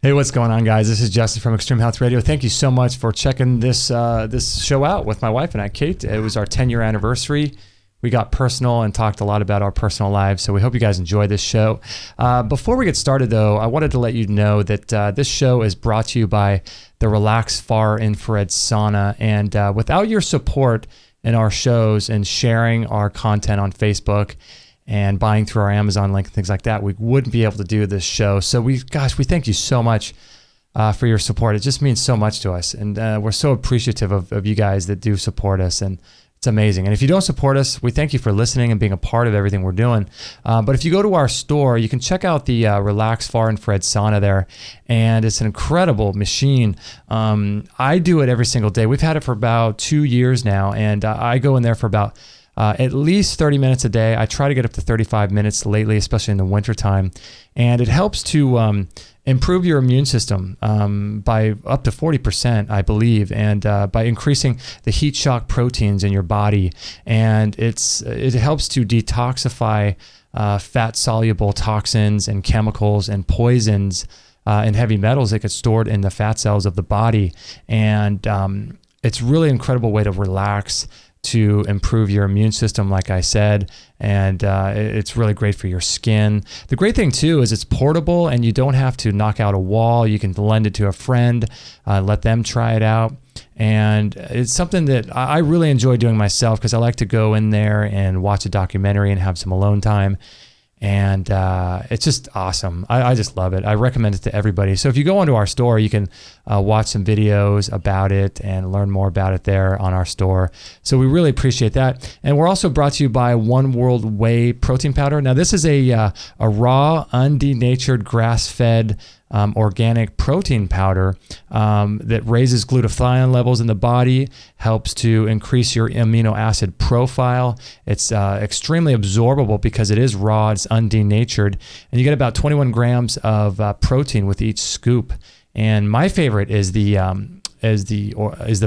Hey, what's going on, guys? This is Justin from Extreme Health Radio. Thank you so much for checking this show out with my wife and I, Kate. It was our 10-year anniversary. We got personal and talked a lot about our personal lives, so we hope you guys enjoy this show. Before we get started, though, I wanted to let you know that this show is brought to you by the Relax Far Infrared Sauna. And without your support in our shows and sharing our content on Facebook and buying through our Amazon link and things like that, we wouldn't be able to do this show. So we thank you so much for your support. It just means so much to us. And we're so appreciative of you guys that do support us. And it's amazing. And if you don't support us, we thank you for listening and being a part of everything we're doing. But if you go to our store, you can check out the Relax Far Infrared Sauna there. And it's an incredible machine. I do it every single day. We've had it for about 2 years now. And I go in there for about at least 30 minutes a day. I try to get up to 35 minutes lately, especially in the wintertime. And it helps to improve your immune system by up to 40%, I believe, and by increasing the heat shock proteins in your body. And it helps to detoxify fat-soluble toxins and chemicals and poisons and heavy metals that get stored in the fat cells of the body. And it's really an incredible way to relax, to improve your immune system, like I said, and it's really great for your skin. The great thing too is it's portable and you don't have to knock out a wall. You can lend it to a friend, let them try it out. And it's something that I really enjoy doing myself because I like to go in there and watch a documentary and have some alone time. And it's just awesome. I just love it. I recommend it to everybody. So if you go onto our store, you can watch some videos about it and learn more about it there on our store. So we really appreciate that. And we're also brought to you by One World Whey Protein Powder. Now this is a raw, undenatured, grass-fed organic protein powder that raises glutathione levels in the body, helps to increase your amino acid profile. It's extremely absorbable because it is raw, it's undenatured, and you get about 21 grams of protein with each scoop. And my favorite is the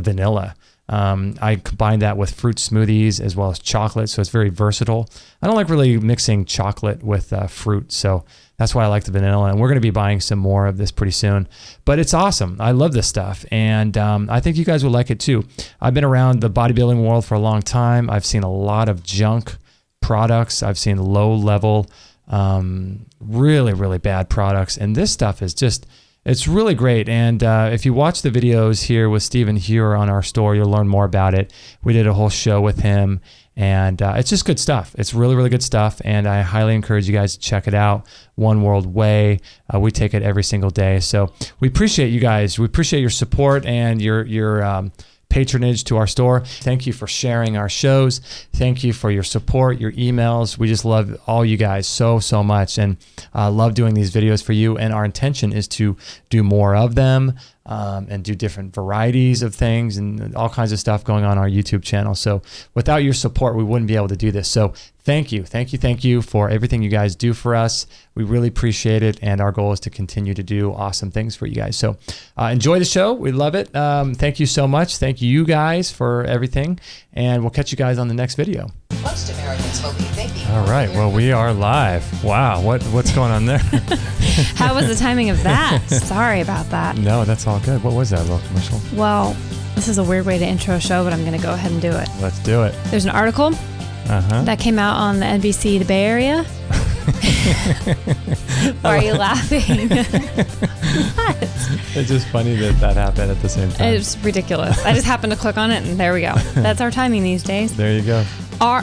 vanilla. I combine that with fruit smoothies as well as chocolate, so it's very versatile. I don't like really mixing chocolate with fruit, so that's why I like the vanilla, and we're going to be buying some more of this pretty soon. But it's awesome. I love this stuff, and I think you guys will like it too. I've been around the bodybuilding world for a long time. I've seen a lot of junk products. I've seen low-level, really, really bad products, and this stuff is just... it's really great. And if you watch the videos here with Stephen Hewer on our store, you'll learn more about it. We did a whole show with him, and it's just good stuff. It's really, really good stuff, and I highly encourage you guys to check it out. One World Whey. We take it every single day. So we appreciate you guys. We appreciate your support and your patronage to our store. Thank you for sharing our shows. Thank you for your support, your emails. We just love all you guys so much, and love doing these videos for you. And our intention is to do more of them and do different varieties of things and all kinds of stuff going on our YouTube channel. So without your support, we wouldn't be able to do this. So thank you for everything you guys do for us. We really appreciate it, and our goal is to continue to do awesome things for you guys. So enjoy the show. We love it. Thank you so much. Thank you guys for everything, and we'll catch you guys on the next video. Most Americans hope you think. All right. Well, we are live. Wow. What's going on there? How was the timing of that? Sorry about that. No, that's all good. What was that little commercial? Well, this is a weird way to intro a show, but I'm going to go ahead and do it. Let's do it. There's an article that came out on the NBC, the Bay Area. Why are you laughing? What? It's just funny that happened at the same time. It's ridiculous. I just happened to click on it, and there we go. That's our timing these days. There you go.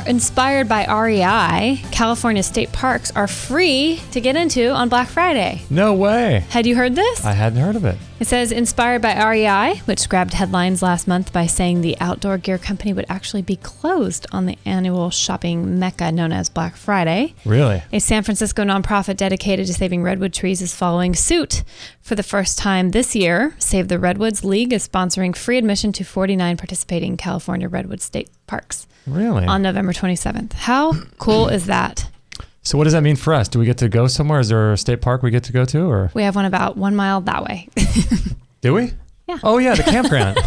Inspired by REI, California state parks are free to get into on Black Friday. No way. Had you heard this? I hadn't heard of it. It says inspired by REI, which grabbed headlines last month by saying the outdoor gear company would actually be closed on the annual shopping mecca known as Black Friday. Really? A San Francisco nonprofit dedicated to saving redwood trees is following suit. For the first time this year, Save the Redwoods League is sponsoring free admission to 49 participating California redwood state parks. Really? On November 27th. How cool is that? So what does that mean for us? Do we get to go somewhere? Is there a state park we get to go to? Or we have one about 1 mile that way. Do we? Yeah. Oh yeah, the campground.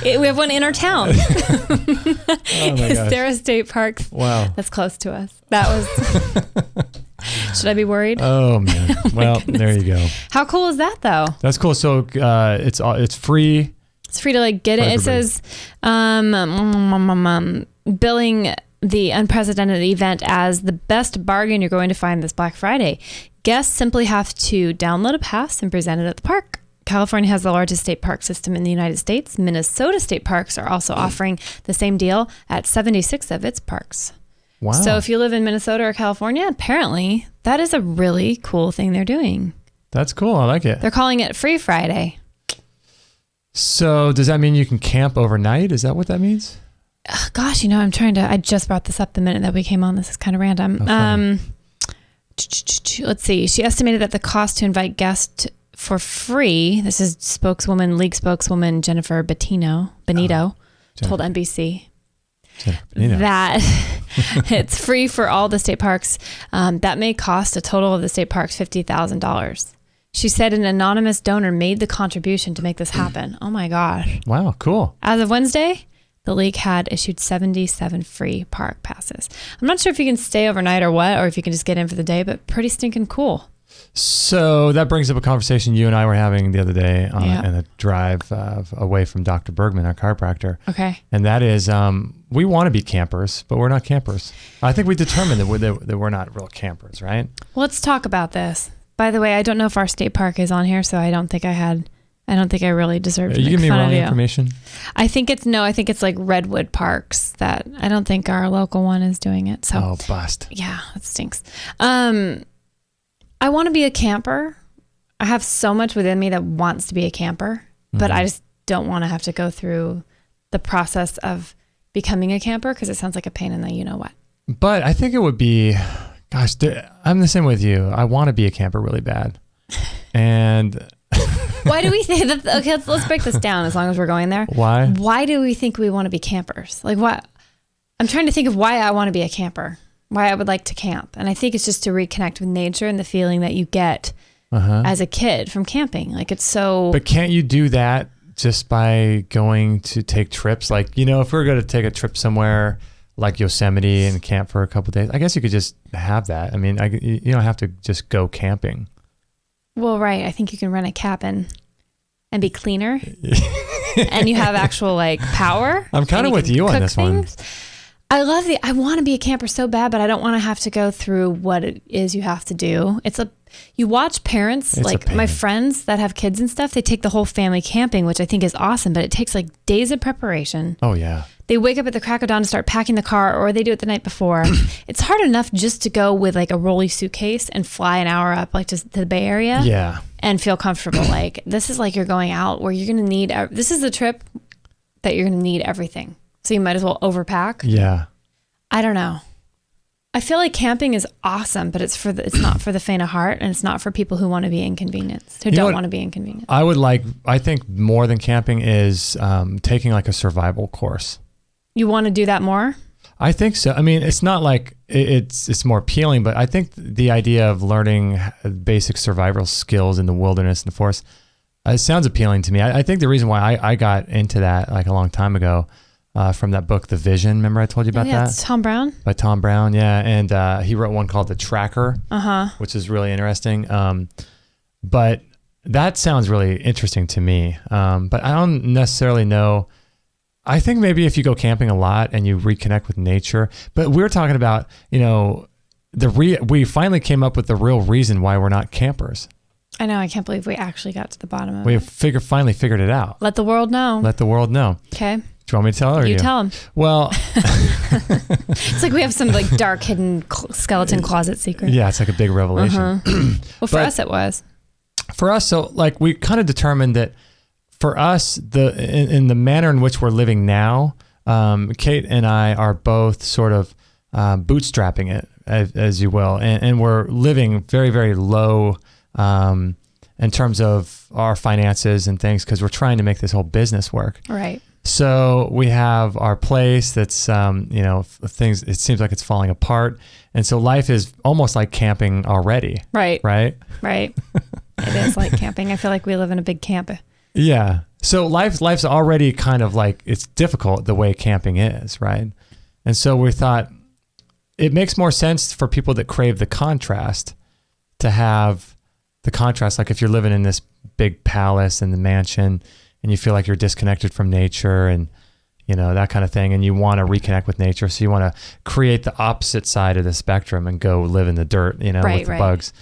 We have one in our town. Oh my Is gosh. there a state park Wow. that's close to us? That was Should I be worried? Oh man. Well, there you go. How cool is that though? That's cool. So it's free. It's free to like get it. It says billing the unprecedented event as the best bargain you're going to find this Black Friday. Guests simply have to download a pass and present it at the park. California has the largest state park system in the United States. Minnesota state parks are also offering the same deal at 76 of its parks. Wow. So if you live in Minnesota or California, apparently that is a really cool thing they're doing. That's cool. I like it. They're calling it Free Friday. So does that mean you can camp overnight? Is that what that means? Gosh, I just brought this up the minute that we came on. This is kind of random. Let's see. She estimated that the cost to invite guests for free, this is league spokeswoman Jennifer Benito told NBC that it's free for all the state parks. That may cost a total of the state parks $50,000. She said an anonymous donor made the contribution to make this happen. Oh my gosh. Wow, cool. As of Wednesday, the league had issued 77 free park passes. I'm not sure if you can stay overnight or what, or if you can just get in for the day, but pretty stinking cool. So that brings up a conversation you and I were having the other day in a drive away from Dr. Bergman, our chiropractor. Okay. And that is, we want to be campers, but we're not campers. I think we determined that we're not real campers, right? Well, let's talk about this. By the way, I don't know if our state park is on here, so I don't think I really deserve to make fun of you. You give me wrong information? I think it's like Redwood Parks that I don't think our local one is doing it. So oh, bust. Yeah, that stinks. I want to be a camper. I have so much within me that wants to be a camper, but I just don't want to have to go through the process of becoming a camper because it sounds like a pain in the what. But I think it would be, gosh, I'm the same with you. I want to be a camper really bad. And why do we think that? Okay, let's break this down as long as we're going there. Why? Why do we think we want to be campers? Like what? I'm trying to think of why I want to be a camper. Why I would like to camp. And I think it's just to reconnect with nature and the feeling that you get as a kid from camping. Like it's so... But can't you do that just by going to take trips? Like, if we were going to take a trip somewhere like Yosemite and camp for a couple of days, I guess you could just have that. I mean, you don't have to just go camping. Well, right. I think you can rent a cabin and be cleaner. And you have actual power. I'm kind of with you on this one. I want to be a camper so bad, but I don't want to have to go through what it is you have to do. You watch parents, my friends that have kids and stuff, they take the whole family camping, which I think is awesome, but it takes days of preparation. Oh yeah. They wake up at the crack of dawn to start packing the car, or they do it the night before. It's hard enough just to go with a rolly suitcase and fly an hour up just to the Bay Area. Yeah. And feel comfortable. This is you're going out where you're going to need, this is the trip that you're going to need everything. So you might as well overpack. Yeah. I don't know. I feel like camping is awesome, but it's not for the faint of heart, and it's not for people who want to be inconvenienced, who don't want to be inconvenienced. I think more than camping is taking a survival course. You want to do that more? I think so. I mean, it's not it's more appealing, but I think the idea of learning basic survival skills in the wilderness and the forest, it sounds appealing to me. I think the reason why I got into that a long time ago, from that book, The Vision. Remember I told you about that? It's Tom Brown. By Tom Brown, yeah. And he wrote one called The Tracker, which is really interesting. But that sounds really interesting to me. But I don't necessarily know. I think maybe if you go camping a lot and you reconnect with nature, but we're talking about, we finally came up with the real reason why we're not campers. I know. I can't believe we actually got to the bottom of it. We finally figured it out. Let the world know. Okay. Do you want me to tell her? You tell them. Well, it's we have some dark hidden skeleton closet secret. Yeah, it's a big revelation. Well, for us it was. For us, so we kind of determined that for us, in the manner in which we're living now, Kate and I are both sort of bootstrapping it, as you will, and we're living very, very low in terms of our finances and things because we're trying to make this whole business work. Right. So we have our place that's, things, it seems like it's falling apart. And so life is almost like camping already. Right. Right? Right. It is like camping. I feel like we live in a big camp. Yeah. So life's already kind of it's difficult the way camping is, right? And so we thought it makes more sense for people that crave the contrast to have the contrast. Like if you're living in this big palace and the mansion and you feel like you're disconnected from nature and, you know, that kind of thing, and you want to reconnect with nature. So you want to create the opposite side of the spectrum and go live in the dirt, you know, with the bugs.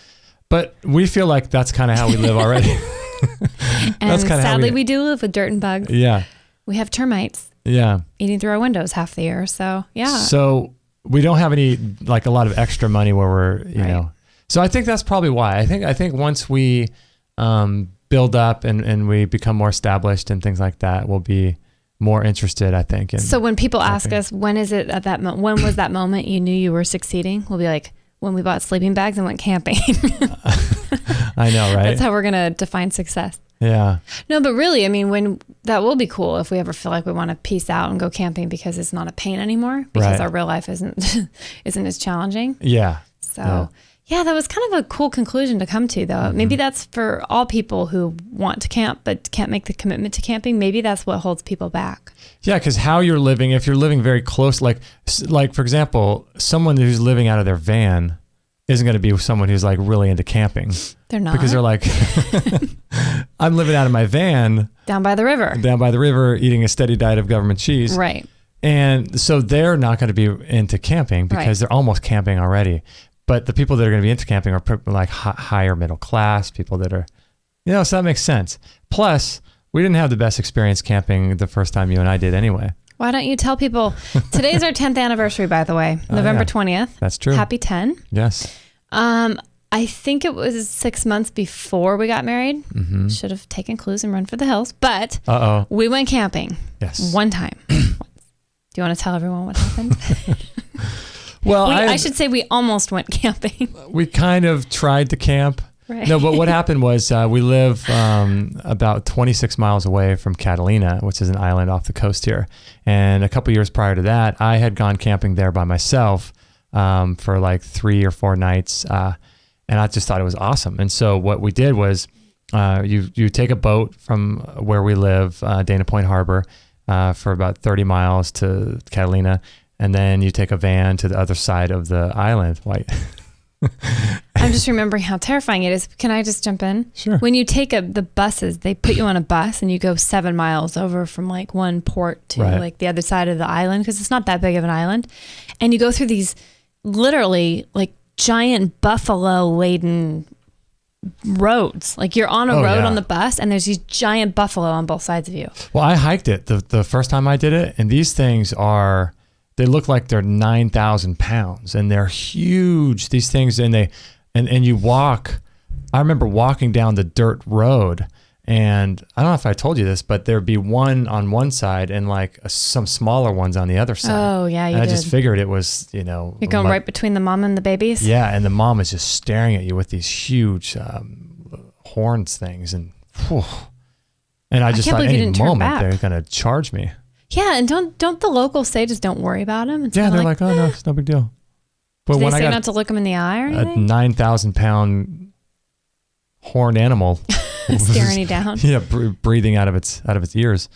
But we feel like that's kind of how we live already. And sadly, we do live with dirt and bugs. Yeah. We have termites. Yeah. Eating through our windows half the year. So, yeah. So we don't have any, like a lot of extra money where we're, you know. So I think that's probably why. I think once we build up and we become more established and things like that, we'll be more interested, I think. In so when people ask us, when is it at that moment, when was that moment you knew you were succeeding? We'll be like, when we bought sleeping bags and went camping. I know, right? That's how we're going to define success. Yeah. No, but really, I mean, when that will be cool if we ever feel like we want to peace out and go camping because it's not a pain anymore, because our real life isn't as challenging. Yeah. So yeah, that was kind of a cool conclusion to come to, though. Mm-hmm. Maybe that's for all people who want to camp but can't make the commitment to camping. Maybe that's what holds people back. Yeah, because how you're living, if you're living very close, like for example, someone who's living out of their van isn't going to be someone who's like really into camping. They're not. Because they're like, I'm living out of my van. Down by the river, eating a steady diet of government cheese. Right. And so they're not going to be into camping because they're almost camping already. But the people that are going to be into camping are like higher middle class, people that are, you know, so that makes sense. Plus, we didn't have the best experience camping the first time you and I did anyway. Why don't you tell people, today's our 10th anniversary, by the way, November 20th. That's true. Happy 10. Yes. I think it was 6 months before we got married. Mm-hmm. Should have taken clues and run for the hills, but we went camping. Yes. One time. Do you want to tell everyone what happened? Well, I should say we almost went camping. We kind of tried to camp. Right. No, but what happened was we live about 26 miles away from Catalina, which is an island off the coast here. And a couple years prior to that, I had gone camping there by myself for like 3 or 4 nights. And I just thought it was awesome. And so what we did was you take a boat from where we live, Dana Point Harbor, for about 30 miles to Catalina. And then you take a van to the other side of the island. I'm just remembering how terrifying it is. Can I just jump in? Sure. When you take the buses, they put you on a bus and you go 7 miles over from like one port to like the other side of the island, because it's not that big of an island. And you go through these literally like giant buffalo laden roads. Like you're on a road on the bus and there's these giant buffalo on both sides of you. Well, I hiked it the first time I did it, and these things they look like they're 9,000 pounds and they're huge, these things. And you walk, I remember walking down the dirt road, and I don't know if I told you this, but there'd be one on one side and like some smaller ones on the other side. Oh yeah. I just figured it was, you know. You're going right between the mom and the babies? Yeah. And the mom is just staring at you with these huge horns things. And I just thought any moment they're going to charge me. Yeah, and don't the locals say just don't worry about them? Yeah, they're like, oh no, it's no big deal. But Did when they I say got not to look them in the eye or anything? A 9,000 pound horned animal staring you down. Yeah, breathing out of its ears.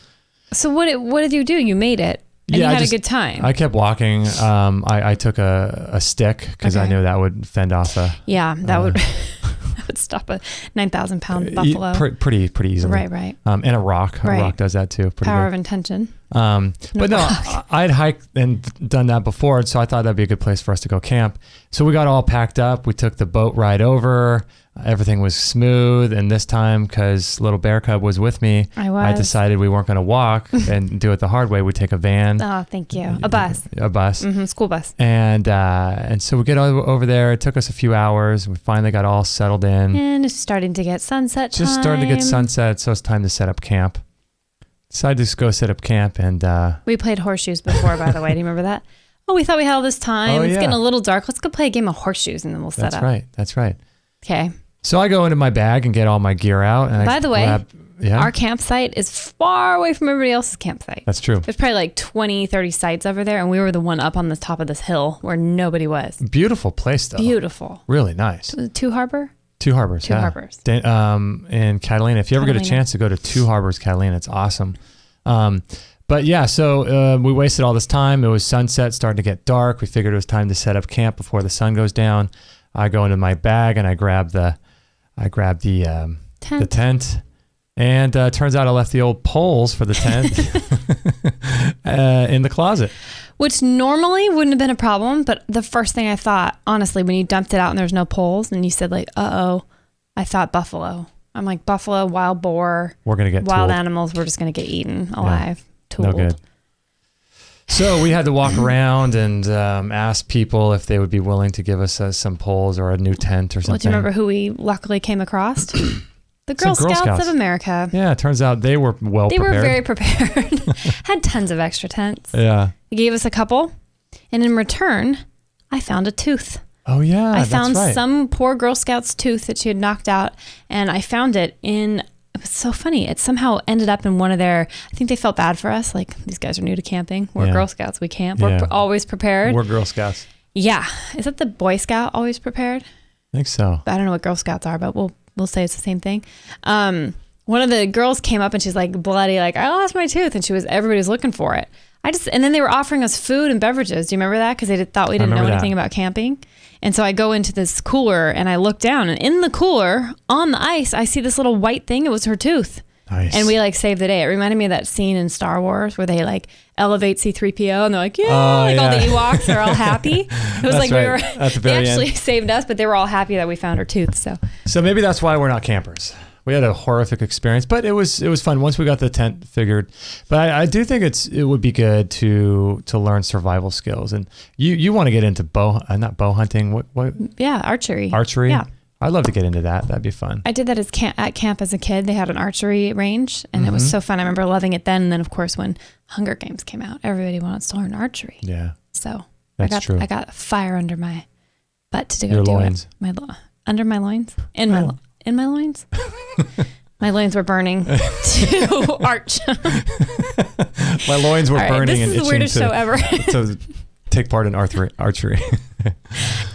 So what did you do? You made it, and you had a good time. I kept walking. I took a stick because I knew that would fend off that would. That would stop a 9,000 pound buffalo. Pretty easily. Right. And a rock. A rock does that too. Power of intention. But no, I'd hiked and done that before, so I thought that'd be a good place for us to go camp. So we got all packed up. We took the boat ride over. Everything was smooth. And this time, because little Bear Cub was with me, I decided we weren't going to walk and do it the hard way. We'd take a van. Oh, thank you. A bus. Mm-hmm, school bus. And so we get over there. It took us a few hours. We finally got all settled in. And it's starting to get sunset time. Just starting to get sunset, so it's time to set up camp. Decided to go set up camp, and we played horseshoes before, by the way. Do you remember that? Oh, we thought we had all this time. It's getting a little dark. Let's go play a game of horseshoes, and then we'll set up. That's right. Okay. So I go into my bag and get all my gear out. And by the way, our campsite is far away from everybody else's campsite. That's true. There's probably like 20, 30 sites over there, and we were the one up on the top of this hill where nobody was. Beautiful place, though. Beautiful. Really nice. Two Harbors. In Catalina. If you ever get a chance to go to Two Harbors, Catalina, it's awesome. But But yeah, so we wasted all this time. It was sunset, starting to get dark. We figured it was time to set up camp before the sun goes down. I go into my bag and I grab the tent. And turns out I left the old poles for the tent in the closet. Which normally wouldn't have been a problem, but the first thing I thought, honestly, when you dumped it out and there's no poles and you said like, uh-oh, I thought buffalo. I'm like, buffalo, wild boar. We're going to get wild tooled. Animals. We're just going to get eaten alive. Yeah. Tooled. No good. So we had to walk around and ask people if they would be willing to give us some poles or a new tent or something. Well, do you remember who we luckily came across? The Girl Scouts of America. Yeah, it turns out they were prepared. They were very prepared. Had tons of extra tents. Yeah. They gave us a couple. And in return, I found a tooth. Oh, yeah, I that's found right. some poor Girl Scout's tooth that she had knocked out. And I found it it was so funny. It somehow ended up in one of their, I think they felt bad for us. Like, these guys are new to camping. We're Girl Scouts. We camp. We're always prepared. We're Girl Scouts. Yeah. Is that the Boy Scout always prepared? I think so. I don't know what Girl Scouts are, but we'll say it's the same thing. One of the girls came up and she's like bloody, like, I lost my tooth. And everybody was looking for it. And then they were offering us food and beverages. Do you remember that? Because they thought we didn't know anything about camping. And so I go into this cooler and I look down, and in the cooler on the ice, I see this little white thing. It was her tooth. Nice. And we like saved the day. It reminded me of that scene in Star Wars where they like elevate C-3PO and they're like, all the Ewoks are all happy. It was like right. we were, At the very they actually end. saved us, but they were all happy that we found her tooth. So maybe that's why we're not campers. We had a horrific experience, but it was fun once we got the tent figured. But I do think it would be good to learn survival skills. And you want to get into not bow hunting. What? Yeah, archery. Archery. Yeah. I'd love to get into that. That'd be fun. I did that at camp as a kid. They had an archery range, and it was so fun. I remember loving it then. And then, of course, when Hunger Games came out, everybody wanted to learn archery. Yeah, So that's true. I got fire under my butt to go Your do loins. it. Under my loins? In my loins? My loins were burning to arch. My loins were burning and this is the itching weirdest show ever. to take part in archery.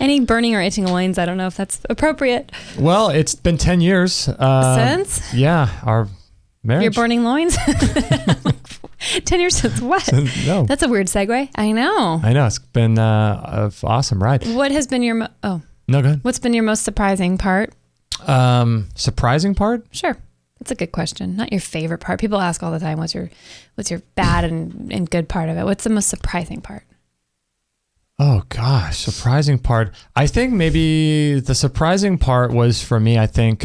Any burning or itching loins, I don't know if that's appropriate. Well, it's been 10 years. Since? Yeah, our marriage. You're burning loins? 10 years since what? No. That's a weird segue. I know. It's been an awesome ride. What has been your... No, go ahead. What's been your most surprising part? Surprising part? Sure. That's a good question. Not your favorite part. People ask all the time, what's your bad and good part of it? What's the most surprising part? Oh gosh, surprising part. I think maybe the surprising part was for me, I think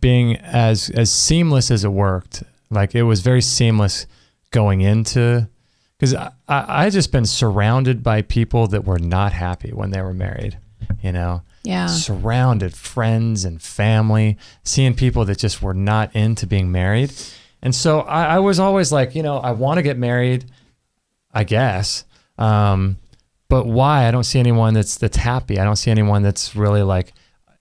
being as seamless as it worked. Like it was very seamless going into, because I just been surrounded by people that were not happy when they were married, Yeah. Surrounded friends and family, seeing people that just were not into being married. And so I was always like, I want to get married, I guess. But why? I don't see anyone that's happy. I don't see anyone that's really like,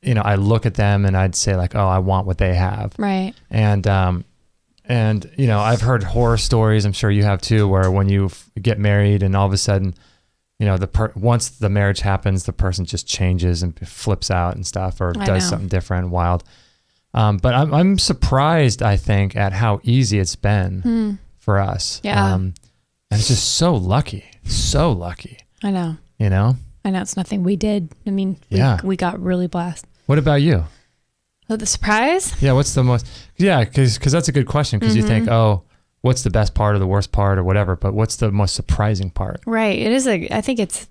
I look at them and I'd say like, oh, I want what they have. Right. And I've heard horror stories, I'm sure you have too, where when you get married and all of a sudden, once the marriage happens, the person just changes and flips out and stuff, or does something different, wild. But I'm surprised, I think, at how easy it's been for us. Yeah. And it's just so lucky. I know. I know it's nothing we did. I mean, we got really blessed. What about you? Oh, the surprise? Yeah. What's the most? Yeah, because that's a good question. Because you think, oh, what's the best part or the worst part or whatever? But what's the most surprising part? Right. I think it's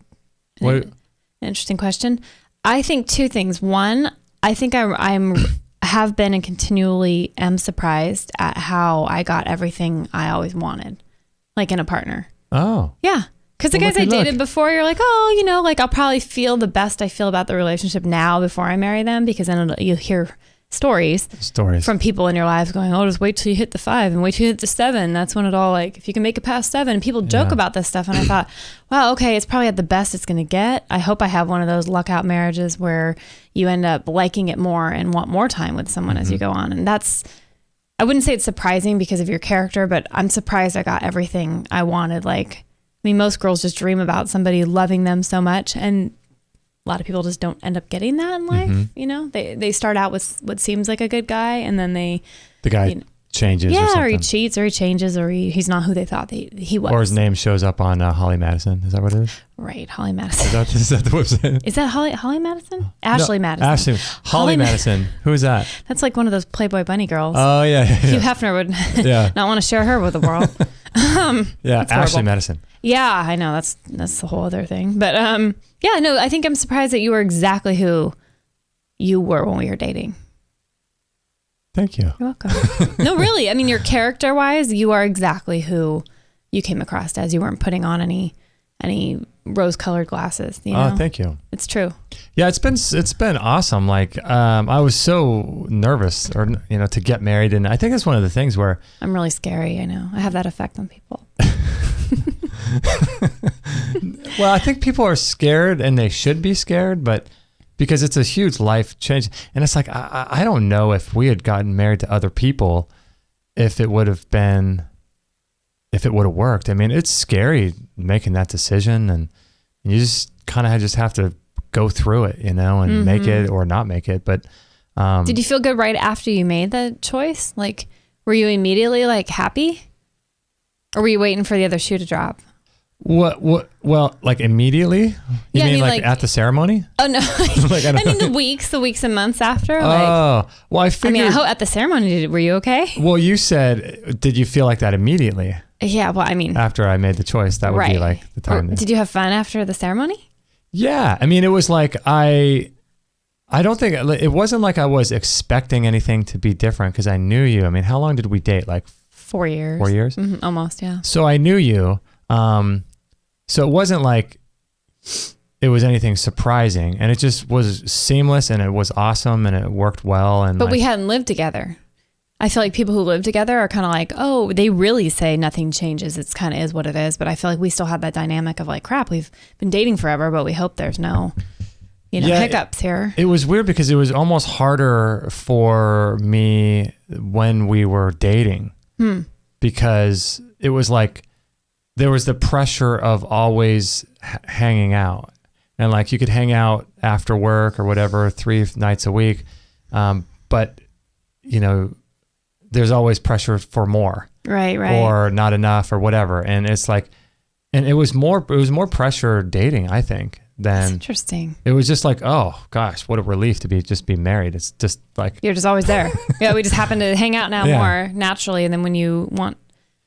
an interesting question. I think two things. One, I think I'm have been and continually am surprised at how I got everything I always wanted, like in a partner. Oh. Yeah. Because the guys I dated before, you're like, oh, like I'll probably feel the best I feel about the relationship now before I marry them, because then you hear stories from people in your lives going, oh, just wait till you hit the 5 and wait till you hit the 7. That's when it all, like, if you can make it past 7. And people joke about this stuff. And I thought, wow, okay, it's probably at the best it's going to get. I hope I have one of those luck out marriages where you end up liking it more and want more time with someone as you go on. And I wouldn't say it's surprising because of your character, but I'm surprised I got everything I wanted. Like, I mean, most girls just dream about somebody loving them so much, and a lot of people just don't end up getting that in life. They start out with what seems like a good guy, and then the guy changes or Yeah, something. or he cheats, or he changes, or he's not who they thought he was. Or his name shows up on Holly Madison. Is that what it is? Right, Holly Madison. Is that the website? Is that Holly Madison? Ashley Madison. Ashley. Holly Madison. Who is that? That's like one of those Playboy bunny girls. Oh, yeah. Hugh Hefner would not want to share her with the world. Yeah, Ashley Madison. Yeah, I know. That's the whole other thing. But yeah, no, I think I'm surprised that you were exactly who you were when we were dating. Thank you. You're welcome. No, really. I mean, your character-wise, you are exactly who you came across as. You weren't putting on any rose-colored glasses. You know? Oh, thank you. It's true. Yeah, it's been awesome. Like, I was so nervous, to get married, and I think that's one of the things where I'm really scary. I know. I have that effect on people. Well, I think people are scared, and they should be scared, but because it's a huge life change, and it's like I don't know if we had gotten married to other people, if it would have worked. I mean, it's scary making that decision, and you just kind of have to go through it, and make it or not make it. But did you feel good right after you made the choice? Like, were you immediately like happy, or were you waiting for the other shoe to drop? What? Well, like immediately? You mean like at the ceremony? Oh no! I mean the weeks and months after. Oh, well, I figured. I mean, at the ceremony, were you okay? Well, you said, did you feel like that immediately? Yeah. Well, I mean, after I made the choice, that would be like the time. Did you have fun after the ceremony? Yeah, I mean, it was like I don't think it wasn't like I was expecting anything to be different because I knew you. I mean, how long did we date? Like 4 years. 4 years? Mm-hmm, almost, yeah. So I knew you. So it wasn't like it was anything surprising, and it just was seamless, and it was awesome, and it worked well. But we hadn't lived together. I feel like people who live together are kind of like, oh, they really say nothing changes. It's kind of is what it is. But I feel like we still have that dynamic of like, crap, we've been dating forever, but we hope there's no, hiccups here. It was weird because it was almost harder for me when we were dating because it was like there was the pressure of always hanging out, and like you could hang out after work or whatever 3 nights a week, but there's always pressure for more, right, or not enough or whatever, and it's like, and it was more pressure dating, I think. That's interesting. It was just like, oh gosh, what a relief to be married. It's just like you're just always there. Yeah, we just happen to hang out now more naturally, and then when you want.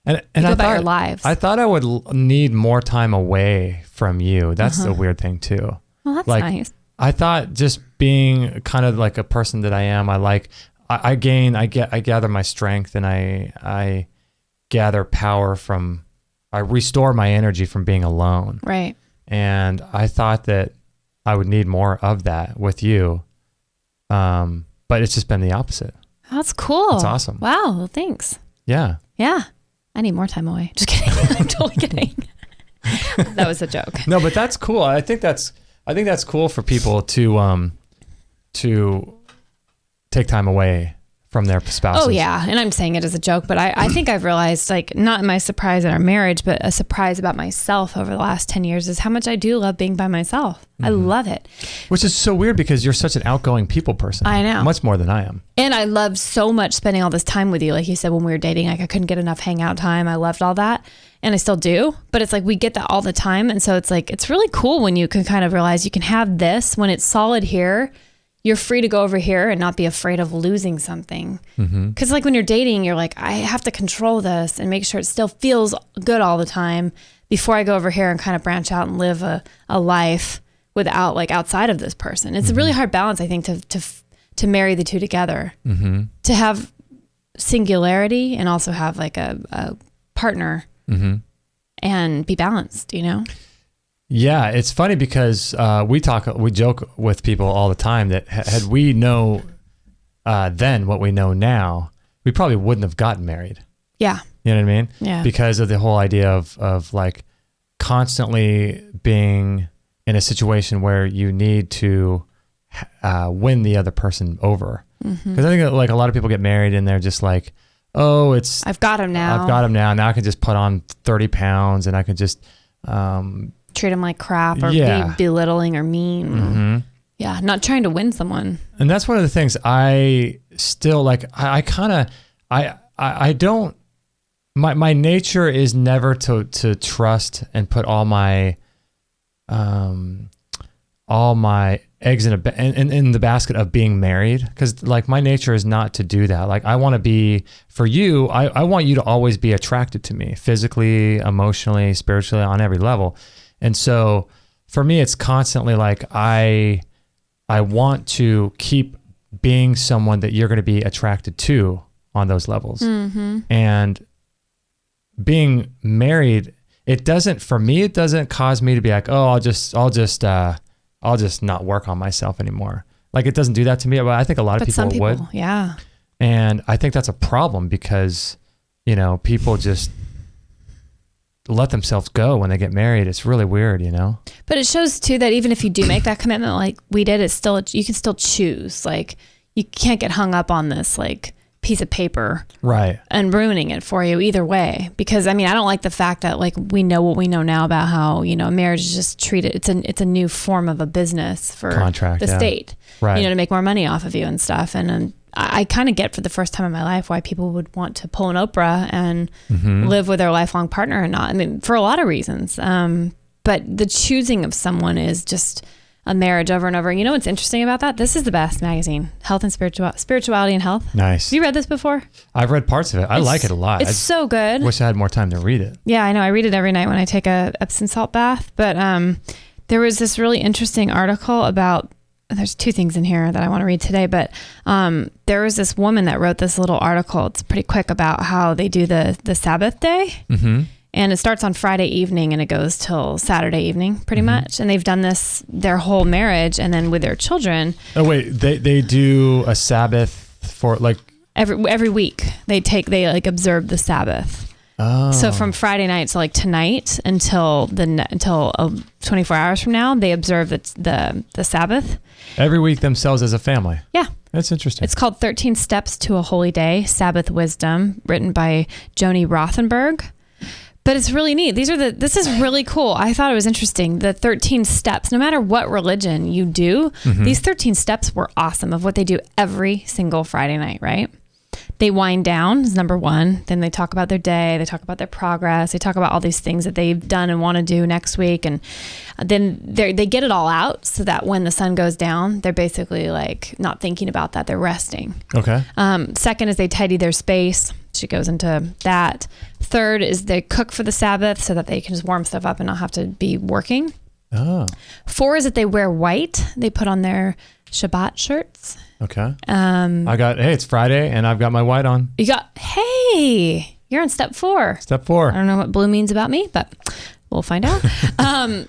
And I thought your lives. I thought I would need more time away from you. That's the weird thing too. Well, that's nice. I thought just being kind of like a person that I am, I gather my strength, and I gather power I restore my energy from being alone. Right. And I thought that I would need more of that with you. But it's just been the opposite. That's cool. It's awesome. Wow. Well, thanks. Yeah. Yeah. I need more time away. Just kidding. I'm totally kidding. That was a joke. No, but that's cool. I think that's cool for people to take time away from their spouses. Oh yeah. And I'm saying it as a joke, but I think I've realized, like, not my surprise in our marriage, but a surprise about myself over the last 10 years is how much I do love being by myself. Mm-hmm. I love it. Which is so weird because you're such an outgoing people person. I know. Much more than I am. And I love so much spending all this time with you. Like you said, when we were dating, like I couldn't get enough hangout time. I loved all that. And I still do, but it's like we get that all the time. And so it's like, it's really cool when you can kind of realize you can have this when it's solid here. You're free to go over here and not be afraid of losing something. Because like when you're dating, you're like, I have to control this and make sure it still feels good all the time before I go over here and kind of branch out and live a life without, like, outside of this person. It's a really hard balance, I think, to marry the two together. To have singularity and also have like a partner and be balanced, Yeah, it's funny because we joke with people all the time that had we know then what we know now, we probably wouldn't have gotten married. Yeah. You know what I mean? Yeah. Because of the whole idea of like constantly being in a situation where you need to win the other person over. Because I think that, like, a lot of people get married and they're just like, oh, I've got him now. Now I can just put on 30 pounds and I can just treat him like crap or be belittling or mean. Yeah, not trying to win someone. And that's one of the things I still like. I I don't, my nature is never to trust and put all my eggs in the basket of being married. Cause like my nature is not to do that. Like I want to be, for you, I want you to always be attracted to me physically, emotionally, spiritually, on every level. And so for me, it's constantly like, I want to keep being someone that you're going to be attracted to on those levels. Mm-hmm. And being married, it doesn't cause me to be like, oh, I'll just not work on myself anymore. Like it doesn't do that to me, but I think a lot of people would. Yeah. And I think that's a problem because, people just let themselves go when they get married. It's really weird, But it shows too that even if you do make that commitment, like we did, you can still choose. Like you can't get hung up on this like piece of paper, right? And ruining it for you either way. Because I don't like the fact that like we know what we know now about how marriage is just treated. It's a new form of a business for contract, the state, right? To make more money off of you and stuff. And I kind of get for the first time in my life why people would want to pull an Oprah and live with their lifelong partner and not. for a lot of reasons. But the choosing of someone is just a marriage over and over. And you know what's interesting about that? This is the best magazine, Health and Spirituality and Health. Nice. Have you read this before? I've read parts of it. I like it a lot. It's so good. Wish I had more time to read it. Yeah, I know. I read it every night when I take a Epsom salt bath. But there was this really interesting article about, there's two things in here that I want to read today, but there was this woman that wrote this little article. It's pretty quick about how they do the Sabbath day. Mm-hmm. And it starts on Friday evening and it goes till Saturday evening pretty much. And they've done this their whole marriage and then with their children. Oh, wait, they do a Sabbath for like every week they observe the Sabbath. Oh. So from Friday night to like tonight until 24 hours from now, they observe the Sabbath. Every week themselves as a family. Yeah. That's interesting. It's called 13 Steps to a Holy Day, Sabbath Wisdom, written by Joni Rothenberg. But it's really neat. This is really cool. I thought it was interesting. The 13 steps, no matter what religion you do, these 13 steps were awesome of what they do every single Friday night, right? They wind down is number one. Then they talk about their day. They talk about their progress. They talk about all these things that they've done and want to do next week. And then they get it all out so that when the sun goes down, they're basically like not thinking about that. They're resting. Okay. Second is they tidy their space. She goes into that. Third is they cook for the Sabbath so that they can just warm stuff up and not have to be working. Oh. 4 is that they wear white. They put on their Shabbat shirts. Okay. It's Friday and I've got my white on. You're on step 4. Step 4. I don't know what blue means about me, but we'll find out.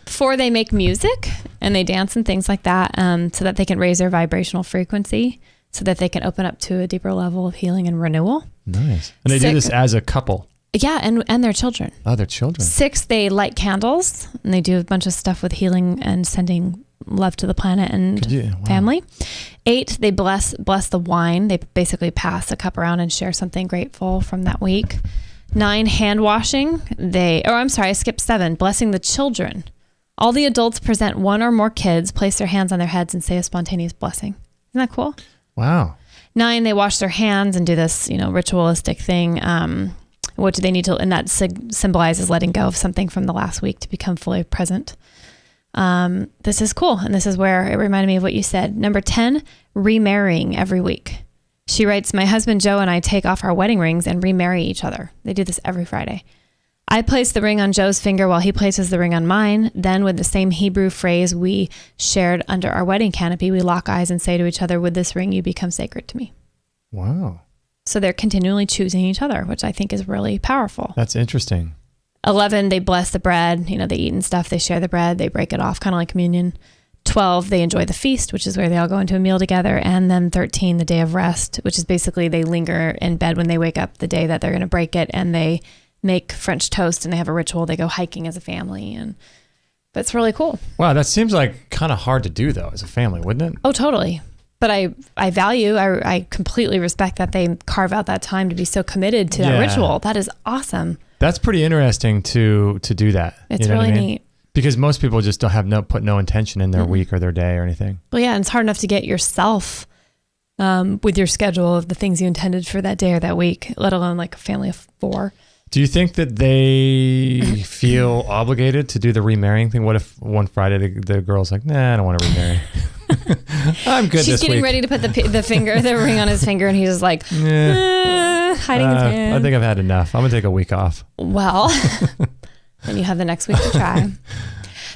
4, they make music and they dance and things like that so that they can raise their vibrational frequency so that they can open up to a deeper level of healing and renewal. Nice. And they do this as a couple. Yeah, and their children. Oh, their children. 6, they light candles and they do a bunch of stuff with healing and sending love to the planet and family. 8, they bless the wine. They basically pass a cup around and share something grateful from that week. 9, hand washing. I skipped 7, blessing the children. All the adults present one or more kids, place their hands on their heads and say a spontaneous blessing. Isn't that cool? Wow. 9, they wash their hands and do this, ritualistic thing. What do they need to, and that symbolizes letting go of something from the last week to become fully present. This is cool. And this is where it reminded me of what you said. Number 10, remarrying every week. She writes, my husband Joe and I take off our wedding rings and remarry each other. They do this every Friday. I place the ring on Joe's finger while he places the ring on mine. Then with the same Hebrew phrase we shared under our wedding canopy, we lock eyes and say to each other, with this ring, you become sacred to me. Wow. So they're continually choosing each other, which I think is really powerful. That's interesting. 11, they bless the bread. They eat and stuff. They share the bread. They break it off, kind of like communion. 12, they enjoy the feast, which is where they all go into a meal together. And then 13, the day of rest, which is basically they linger in bed when they wake up the day that they're going to break it. And they make French toast and they have a ritual. They go hiking as a family. And that's really cool. Wow, that seems like kind of hard to do, though, as a family, wouldn't it? Oh, totally. But I completely respect that they carve out that time to be so committed to that ritual. That is awesome. That's pretty interesting to do that. It's really neat. Because most people just don't put no intention in their week or their day or anything. Well, yeah, and it's hard enough to get yourself with your schedule of the things you intended for that day or that week, let alone like a family of 4. Do you think that they feel obligated to do the remarrying thing? What if one Friday the girl's like, nah, I don't want to remarry. I'm good this week. She's getting ready to put the ring on his finger, and he's just like, hiding his hand. I think I've had enough. I'm going to take a week off. Well, then you have the next week to try.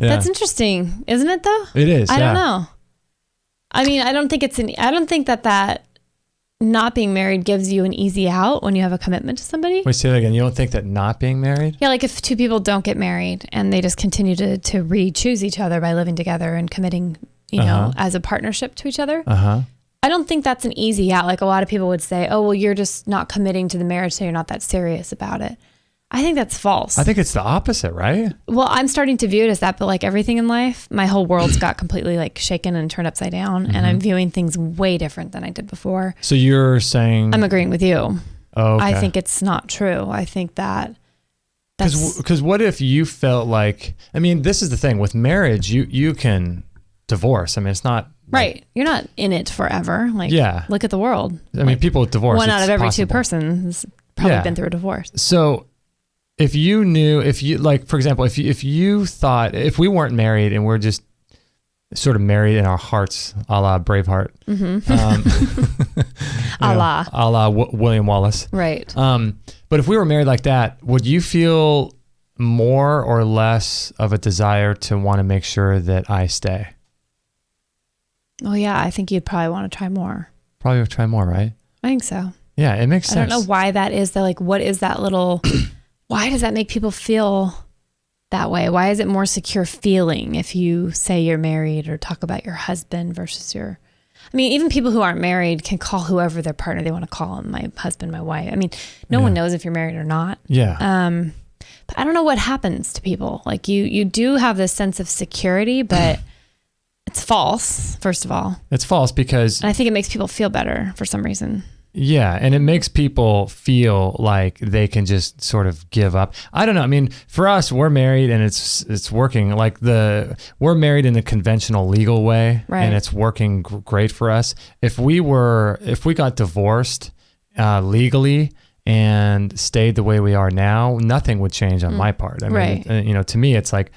Yeah. That's interesting, isn't it though? It is. I don't know. I mean, I don't think that not being married gives you an easy out when you have a commitment to somebody. Wait, say that again. You don't think that not being married? Yeah, like if 2 people don't get married and they just continue to re-choose each other by living together and committing, as a partnership to each other. I don't think that's an easy out. Like a lot of people would say, oh, well, you're just not committing to the marriage, so you're not that serious about it. I think that's false. I think it's the opposite, right? Well, I'm starting to view it as that, but like everything in life, my whole world's got completely like shaken and turned upside down, and I'm viewing things way different than I did before. So you're saying... I'm agreeing with you. Oh, okay. I think it's not true. I think that's... Because what if you felt like... I mean, this is the thing. With marriage, you can divorce. I mean, it's not... Right. You're not in it forever. Like, look at the world. I mean, people with divorce, 1 out of every possible. 2 persons probably been through a divorce. So... If you, like, for example, if you thought, if we weren't married and we're just sort of married in our hearts, a la Braveheart, a la William Wallace. Right. But if we were married like that, would you feel more or less of a desire to want to make sure that I stay? Oh yeah. I think you'd probably want to try more. Probably would try more, right? I think so. Yeah, it makes sense. I don't know why that is. Like, what is that little... Why does that make people feel that way? Why is it more secure feeling if you say you're married or talk about your husband versus your... I mean, even people who aren't married can call whoever their partner they want to call them, my husband, my wife. I mean, no one knows if you're married or not. Yeah. But I don't know what happens to people. Like you do have this sense of security, but it's false, first of all. It's false because... And I think it makes people feel better for some reason. Yeah, and it makes people feel like they can just sort of give up. I don't know. I mean, for us, we're married and it's working. Like we're married in the conventional legal way, right, and it's working great for us. If we got divorced legally and stayed the way we are now, nothing would change on my part. I mean, to me, it's like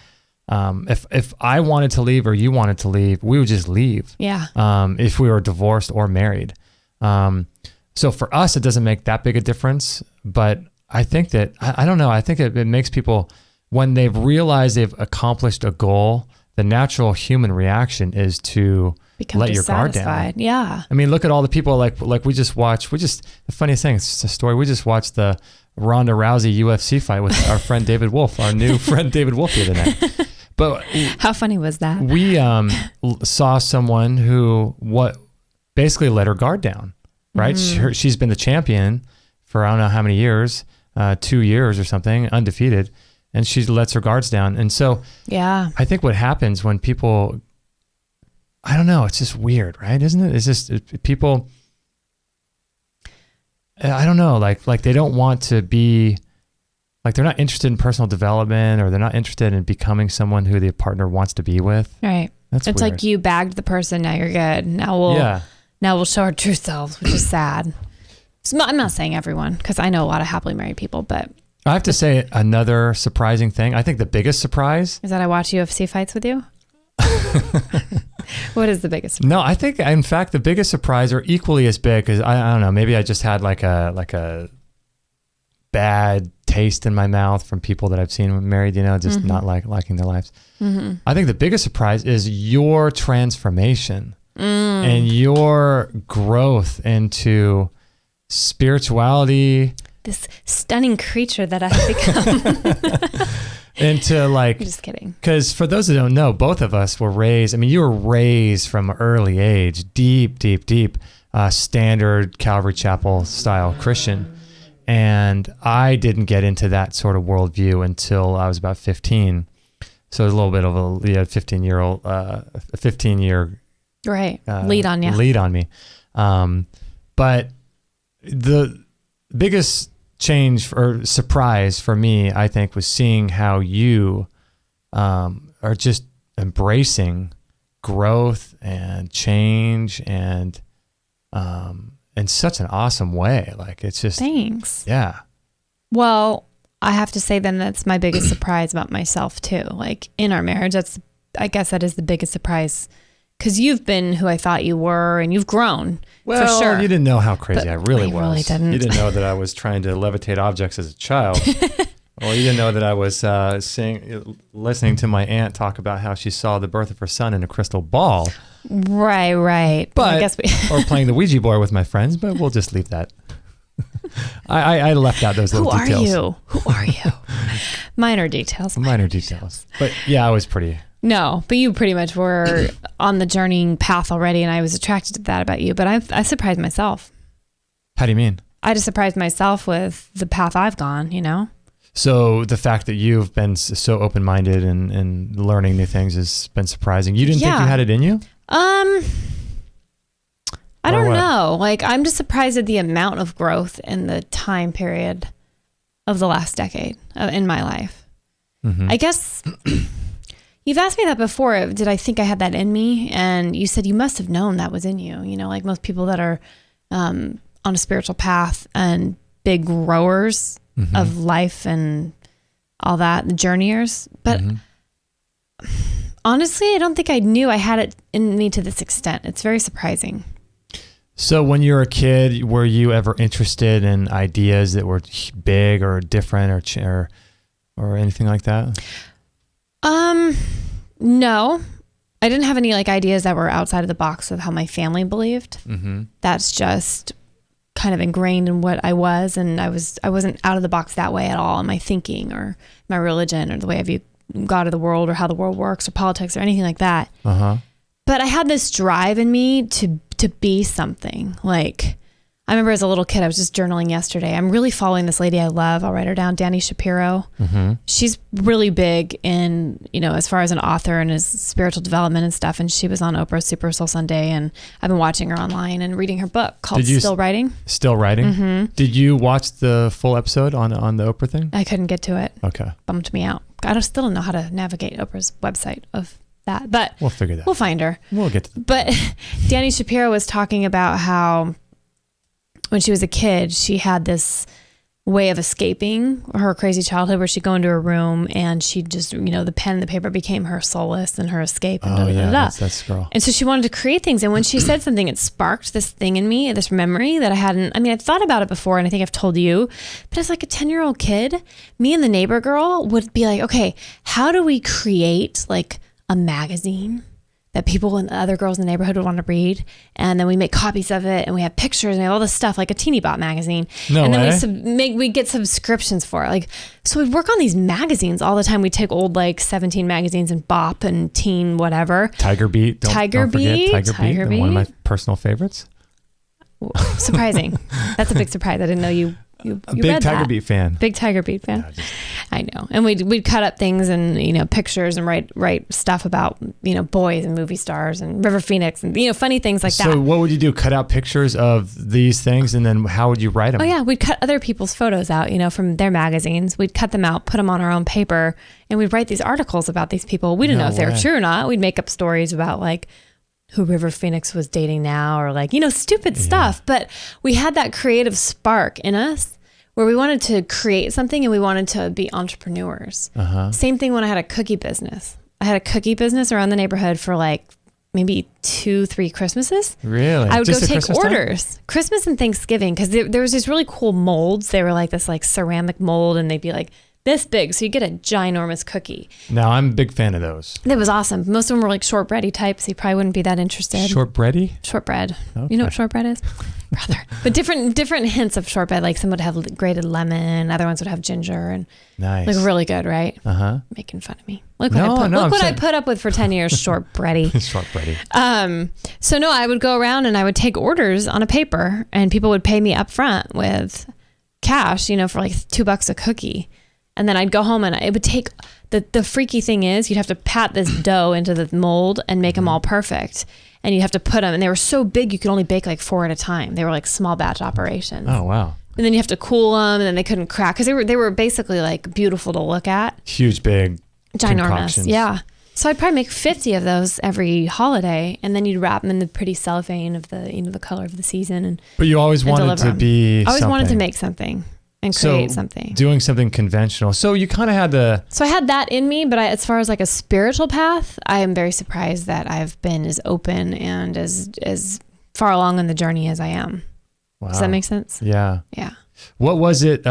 if I wanted to leave or you wanted to leave, we would just leave. Yeah. If we were divorced or married. So for us, it doesn't make that big a difference, but I think that, I don't know, I think it makes people, when they've realized they've accomplished a goal, the natural human reaction is to let your guard down. Yeah. I mean, look at all the people like the funniest thing, it's just a story, we just watched the Ronda Rousey UFC fight with our friend David Wolf, our new friend David Wolf the other night. But how funny was that? We saw someone who basically let her guard down. Right. Mm-hmm. She's been the champion for I don't know how many years, 2 years or something, undefeated. And she lets her guards down. And so I think what happens when people, I don't know, it's just weird, right? Isn't it? It's just people, I don't know, like they don't want to be, like they're not interested in personal development, or they're not interested in becoming someone who the partner wants to be with. Right. It's weird. Like you bagged the person, now you're good. Now we'll show our true selves, which is sad. So I'm not saying everyone, because I know a lot of happily married people, but... I have to say another surprising thing. I think the biggest surprise... is that I watch UFC fights with you? What is the biggest surprise? No, I think, in fact, the biggest surprise, or equally as big, because I don't know, maybe I just had like a bad taste in my mouth from people that I've seen married, just not liking their lives. Mm-hmm. I think the biggest surprise is your transformation. And your growth into spirituality. This stunning creature that I have become. Into like... I'm just kidding. Because for those who don't know, both of us were raised, I mean, you were raised from an early age, deep, standard Calvary Chapel style Christian. And I didn't get into that sort of worldview until I was about 15. So it was a little bit of a 15-year right. Lead on me. But the biggest change or surprise for me, I think, was seeing how you are just embracing growth and change and in such an awesome way. Like it's just, Thanks. yeah. Well, I have to say then that's my biggest surprise about myself too. Like in our marriage, I guess that is the biggest surprise because you've been who I thought you were and you've grown Well, for sure. you didn't know how crazy I really was. Really didn't. You didn't know that I was trying to levitate objects as a child. Or you didn't know that I was listening to my aunt talk about how she saw the birth of her son in a crystal ball. Right. But I guess or playing the Ouija board with my friends, but we'll just leave that. I left out those little details. Who are you? Minor details. Minor details. But yeah, I was pretty. No, but you pretty much were on the journeying path already, and I was attracted to that about you. But I surprised myself. How do you mean? I just surprised myself with the path I've gone, you know? So the fact that you've been so open-minded and learning new things has been surprising. You didn't think you had it in you? I don't know. Like, I'm just surprised at the amount of growth in the time period of the last decade in my life. Mm-hmm. I guess you've asked me that before. Did I think I had that in me? And you said you must have known that was in you. You know, like most people that are on a spiritual path and big growers of life and all that, the journeyers. But honestly, I don't think I knew I had it in me to this extent. It's very surprising. So when you were a kid, were you ever interested in ideas that were big or different or anything like that? No. I didn't have any like ideas that were outside of the box of how my family believed. Mm-hmm. That's just kind of ingrained in what I was, and I wasn't out of the box that way at all in my thinking or my religion or the way I view God of the world or how the world works or politics or anything like that. But I had this drive in me to be something. Like, I remember as a little kid, I was just journaling yesterday. I'm really following this lady I love. I'll write her down, Dani Shapiro. She's really big in, you know, as far as an author and as spiritual development and stuff. And she was on Oprah's Super Soul Sunday, and I've been watching her online and reading her book called Still Writing. Still Writing? Did you watch the full episode on the Oprah thing? I couldn't get to it. Okay. Bumped me out. Still don't know how to navigate Oprah's website of that, but we'll figure that. We'll find her. We'll get to that. But Dani Shapiro was talking about how when she was a kid, she had this way of escaping her crazy childhood where she'd go into a room and she'd just, you know, the pen and the paper became her solace and her escape. And that's girl. And so she wanted to create things. And when she said something, it sparked this thing in me, this memory that I'd thought about it before, and I think I've told you, but as like a 10-year-old kid, me and the neighbor girl would be like, okay, how do we create like a magazine that people and other girls in the neighborhood would want to read, and then we make copies of it, and we have pictures and we have all this stuff like a teeny bot magazine. And then we get subscriptions for it. Like, so we'd work on these magazines all the time. We take old like 17 magazines and Bop and Teen whatever. Tiger Beat. Don't forget Tiger Beat. One of my personal favorites. Surprising. That's a big surprise. I didn't know you a big Tiger Beat fan. Big Tiger Beat fan. Yeah, I know. And we'd cut up things and, you know, pictures and write stuff about, you know, boys and movie stars and River Phoenix and, you know, funny things like that. So what would you do? Cut out pictures of these things, and then how would you write them? Oh yeah, we'd cut other people's photos out, you know, from their magazines. We'd cut them out, put them on our own paper, and we'd write these articles about these people. We didn't know if they were true or not. We'd make up stories about like who River Phoenix was dating now, or like, you know, stupid stuff. But we had that creative spark in us where we wanted to create something and we wanted to be entrepreneurs. Same thing when I had a cookie business. I had a cookie business around the neighborhood for like maybe 2-3 Christmases. Really? I would go take orders. Christmas and Thanksgiving, because there was these really cool molds. They were like this like ceramic mold, and they'd be like this big, so you get a ginormous cookie. Now, I'm a big fan of those. That was awesome. Most of them were like shortbready types. So you probably wouldn't be that interested. Shortbready? Shortbread. Okay. You know what shortbread is? Brother. But different hints of shortbread. Like some would have grated lemon, other ones would have ginger, and nice. Like really good, right? Making fun of me. Look what I put up with for 10 years, shortbready. Shortbready. So no, I would go around and I would take orders on a paper, and people would pay me up front with cash, you know, for like $2 a cookie. And then I'd go home, and it would take, the freaky thing is you'd have to pat this dough into the mold and make them all perfect. And you have to put them, and they were so big you could only bake like 4 at a time. They were like small batch operations. Oh, wow. And then you have to cool them, and then they couldn't crack because they were basically like beautiful to look at. Huge, big ginormous. concoctions. Yeah. So I'd probably make 50 of those every holiday, and then you'd wrap them in the pretty cellophane of the, the color of the season. But you always wanted to be I always something. wanted to make something and create something. Doing something conventional. So you kind of had So I had that in me, but as far as like a spiritual path, I am very surprised that I've been as open and as far along in the journey as I am. Wow. Does that make sense? Yeah. Yeah. What was it?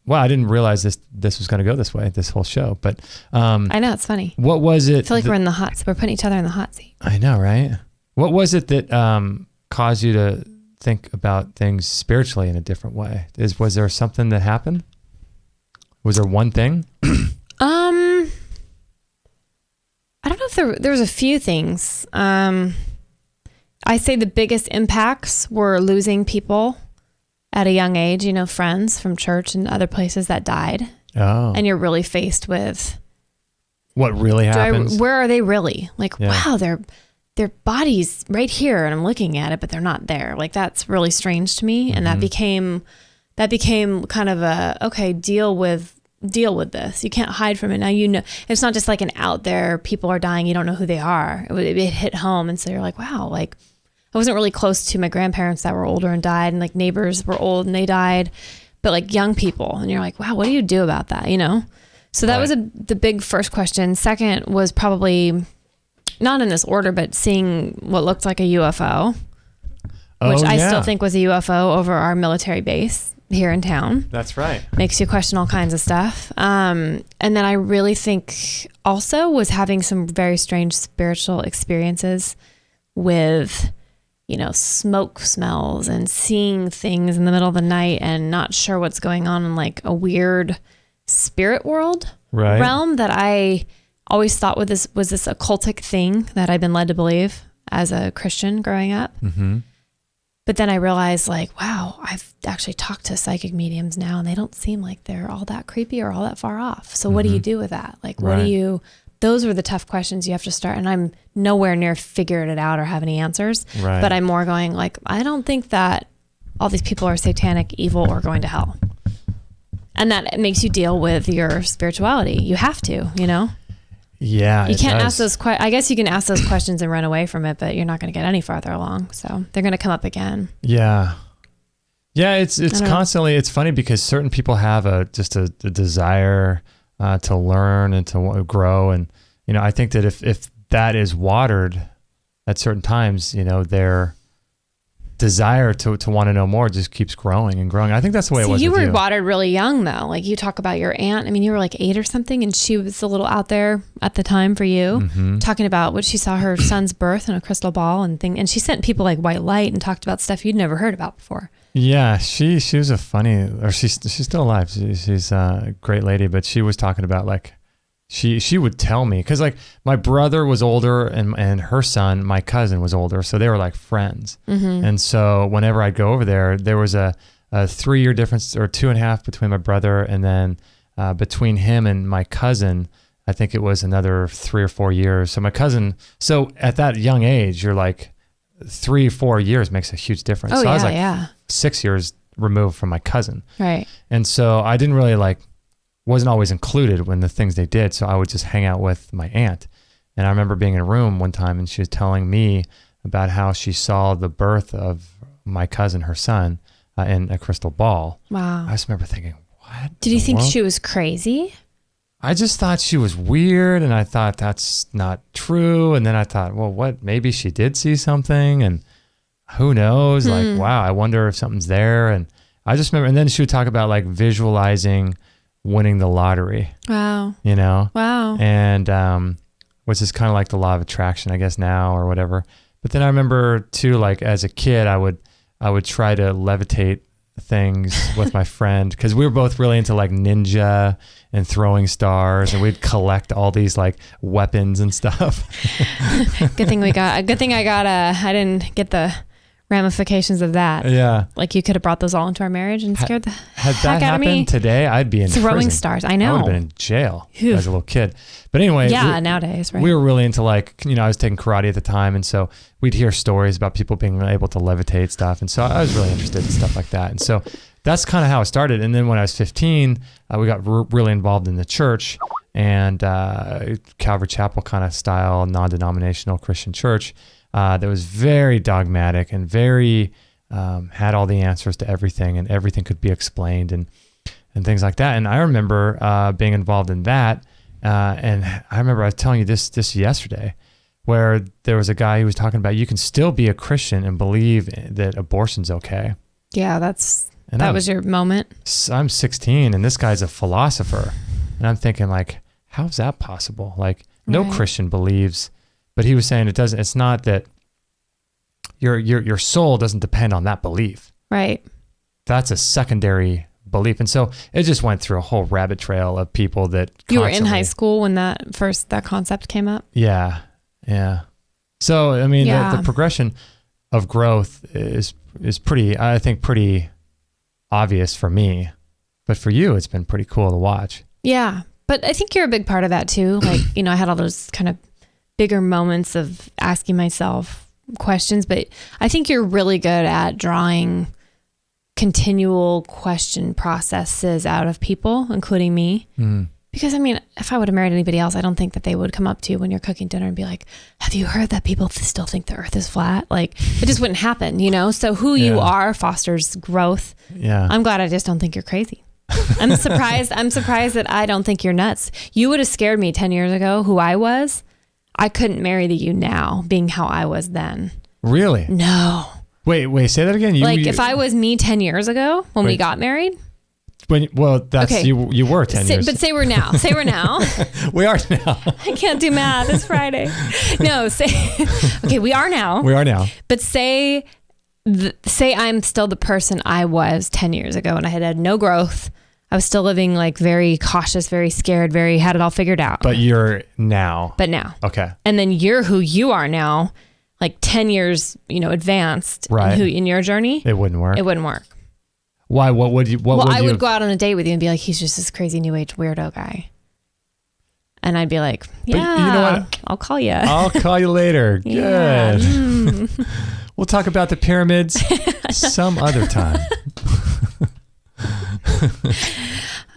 Well, I didn't realize this was going to go this way, this whole show, but I know, it's funny. What was it? I feel like we're in the hot seat. We're putting each other in the hot seat. I know, right? What was it that caused you to think about things spiritually in a different way? Was there something that happened? Was there one thing? I don't know if there was a few things. I say the biggest impacts were losing people at a young age, friends from church and other places that died. Oh. And you're really faced with what really happens. Where are they really? Like, wow, their body's right here and I'm looking at it, but they're not there. Like, that's really strange to me. Mm-hmm. And that became kind of a, okay, deal with this. You can't hide from it. Now, it's not just like an out there, people are dying, you don't know who they are. It hit home. And so you're like, wow, like, I wasn't really close to my grandparents that were older and died, and like neighbors were old and they died, but like young people, and you're like, wow, what do you do about that? So that was the big first question. Second was probably not in this order, but seeing what looked like a UFO, which I still think was a UFO over our military base here in town. That's right. Makes you question all kinds of stuff. And then I really think also was having some very strange spiritual experiences with smoke smells and seeing things in the middle of the night and not sure what's going on in like a weird spirit world realm that I always thought was this occultic thing that I've been led to believe as a Christian growing up. Mm-hmm. But then I realized like, wow, I've actually talked to psychic mediums now and they don't seem like they're all that creepy or all that far off. So what do you do with that? Like, those were the tough questions you have to start. And I'm nowhere near figured it out or have any answers, but I'm more going like, I don't think that all these people are satanic, evil, or going to hell. And that makes you deal with your spirituality. You have to, Yeah. You can't ask those I guess you can ask those questions and run away from it, but you're not going to get any farther along. So they're going to come up again. Yeah. Yeah. It's constantly, it's funny because certain people have a desire to learn and to grow. And, I think that if that is watered at certain times, their desire to want to know more just keeps growing and growing. I think that's the way it was you with were you. watered really young though. Like you talk about your aunt. I mean, you were like 8 or something and she was a little out there at the time for you, talking about what she saw her son's birth in a crystal ball and she sent people like white light and talked about stuff you'd never heard about before. Yeah, she was a funny, or she's still alive. She's a great lady, but she was talking about like, she would tell me, cause like my brother was older and her son, my cousin, was older. So they were like friends. Mm-hmm. And so whenever I'd go over there was a 3-year difference or 2.5 between my brother. And then between him and my cousin, I think it was another 3 or 4 years. So my cousin, at that young age, you're like 3 or 4 years makes a huge difference. So I was like 6 years removed from my cousin. Right. And so I didn't really wasn't always included when the things they did. So I would just hang out with my aunt. And I remember being in a room one time and she was telling me about how she saw the birth of my cousin, her son, in a crystal ball. Wow. I just remember thinking, what? Did you think she was crazy? I just thought she was weird and I thought that's not true. And then I thought, well, what? Maybe she did see something and who knows? Like, wow, I wonder if something's there. And I just remember, and then she would talk about like visualizing winning the lottery. Wow. Wow. And which is kind of like the law of attraction, I guess now or whatever. But then I remember too, like as a kid, I would try to levitate things with my friend because we were both really into like ninja and throwing stars, and we'd collect all these like weapons and stuff. Good thing I didn't get the ramifications of that. Yeah. Like you could have brought those all into our marriage and scared the had heck that out of me. happened today, I'd be in throwing prison. Stars. I know. I would have been in jail as a little kid. But anyway, nowadays, right? We were really into like, I was taking karate at the time. And so we'd hear stories about people being able to levitate stuff. And so I was really interested in stuff like that. And so that's kind of how it started. And then when I was 15, we got really involved in the church. and Calvary Chapel kind of style, non-denominational Christian church that was very dogmatic and very had all the answers to everything, and everything could be explained and things like that. And I remember being involved in that, and I remember I was telling you this yesterday, where there was a guy who was talking about you can still be a Christian and believe that abortion's okay. Yeah, that was your moment. I'm 16 and this guy's a philosopher. And I'm thinking like, how's that possible? Like no Christian believes, but he was saying it's not that your soul doesn't depend on that belief. Right. That's a secondary belief. And so it just went through a whole rabbit trail of people that you were in high school when that concept came up. Yeah. Yeah. So, I mean, the progression of growth is pretty, I think, pretty obvious for me, but for you, it's been pretty cool to watch. Yeah. But I think you're a big part of that too. Like, I had all those kind of bigger moments of asking myself questions, but I think you're really good at drawing continual question processes out of people, including me. Mm. Because I mean, if I would have married anybody else, I don't think that they would come up to you when you're cooking dinner and be like, have you heard that people still think the earth is flat? Like it just wouldn't happen, So who you are fosters growth. Yeah. I'm glad I just don't think you're crazy. I'm surprised that I don't think you're nuts. You would have scared me 10 years ago who I was. I couldn't marry you now being how I was then. Really? No. Wait, say that again. If I was me 10 years ago when we got married. You were 10 years. But say we're now. Say we're now. We are now. I can't do math. It's Friday. No, okay, we are now. We are now. But say I'm still the person I was 10 years ago and I had no growth. I was still living like very cautious, very scared, had it all figured out. But you're now. But now. Okay. And then you're who you are now, like 10 years, advanced in your journey. It wouldn't work. It wouldn't work. Why? What would you? I would go out on a date with you and be like, he's just this crazy new age weirdo guy. And I'd be like, yeah, but you know what? I'll call you. I'll call you later. Yeah. Good. We'll talk about the pyramids some other time.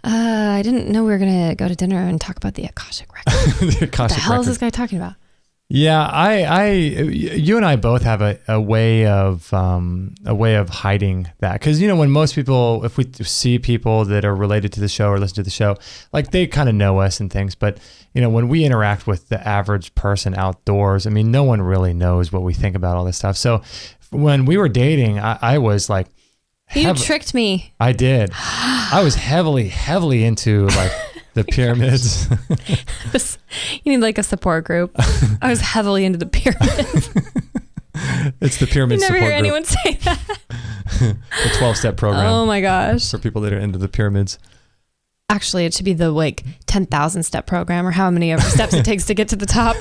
I didn't know we were going to go to dinner and talk about the Akashic record. What the hell is this guy talking about? Yeah, you and I both have a way of hiding that, because when most people, if we see people that are related to the show or listen to the show, like they kind of know us and things, but when we interact with the average person outdoors, I mean, no one really knows what we think about all this stuff. So when we were dating, I was like, you tricked me. I did. I was heavily into like the pyramids. You need like a support group. I was heavily into the pyramids. It's the pyramid support group. You never hear anyone say that. The 12-step program. Oh my gosh. For people that are into the pyramids. Actually, it should be the 10,000 step program, or how many steps it takes to get to the top.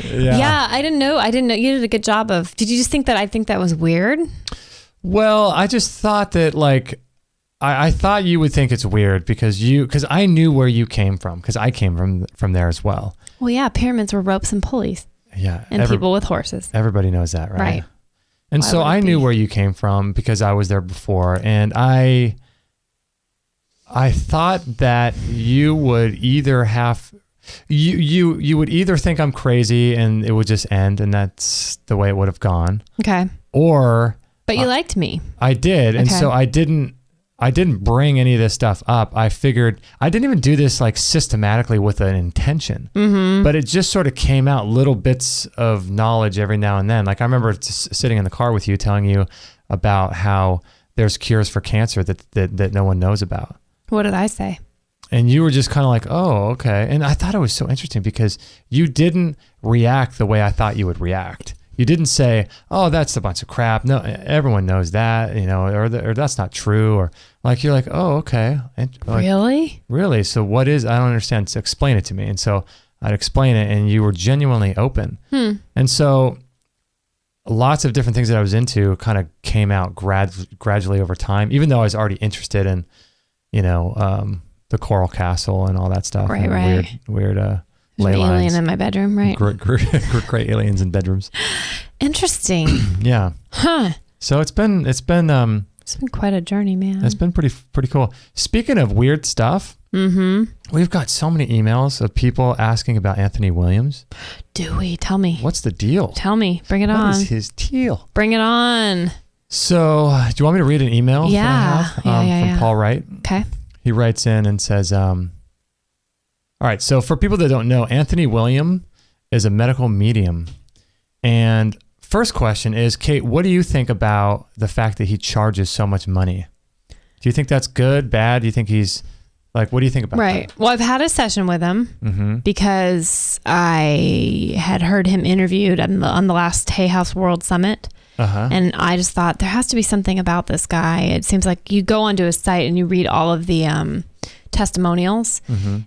Yeah, I didn't know. You did a good job of. Did you just think that I think that was weird? Well, I just thought that I thought you would think it's weird because I knew where you came from, because I came from there as well. Well, yeah, pyramids were ropes and pulleys. Yeah. And people with horses. Everybody knows that, right? Right. And so I knew where you came from because I was there before, and I thought that you would either you would either think I'm crazy and it would just end, and that's the way it would have gone. Okay. But you liked me. I did. Okay. And so I didn't bring any of this stuff up. I figured I didn't even do this systematically with an intention, but it just sort of came out, little bits of knowledge every now and then. Like I remember sitting in the car with you, telling you about how there's cures for cancer that no one knows about. What did I say? And you were just kind of like, oh, okay. And I thought it was so interesting because you didn't react the way I thought you would react. You didn't say, oh, that's a bunch of crap. No, everyone knows that, or that's not true. Or you're like, oh, okay. And really? Really? So what is, I don't understand. So explain it to me. And so I'd explain it, and you were genuinely open. And so lots of different things that I was into kind of came out gradually over time, even though I was already interested in, the Coral Castle and all that stuff. Right. Weird ley lines. Alien in my bedroom, right? Great aliens in bedrooms. Interesting. Yeah. Huh. So it's been It's been quite a journey, man. It's been pretty cool. Speaking of weird stuff, we've got so many emails of people asking about Anthony Williams. Do we? Tell me. What's the deal? Tell me. Bring it on. What is his deal? Bring it on. So, do you want me to read an email? Yeah. From Paul Wright. Okay. He writes in and says, all right, so for people that don't know, Anthony William is a medical medium. And first question is, Kate, what do you think about the fact that he charges so much money? Do you think that's good, bad? Do you think he's like, what do you think about that? Right. Well, I've had a session with him because I had heard him interviewed on the last Hay House World Summit. And I just thought there has to be something about this guy. It seems like you go onto his site and you read all of the testimonials.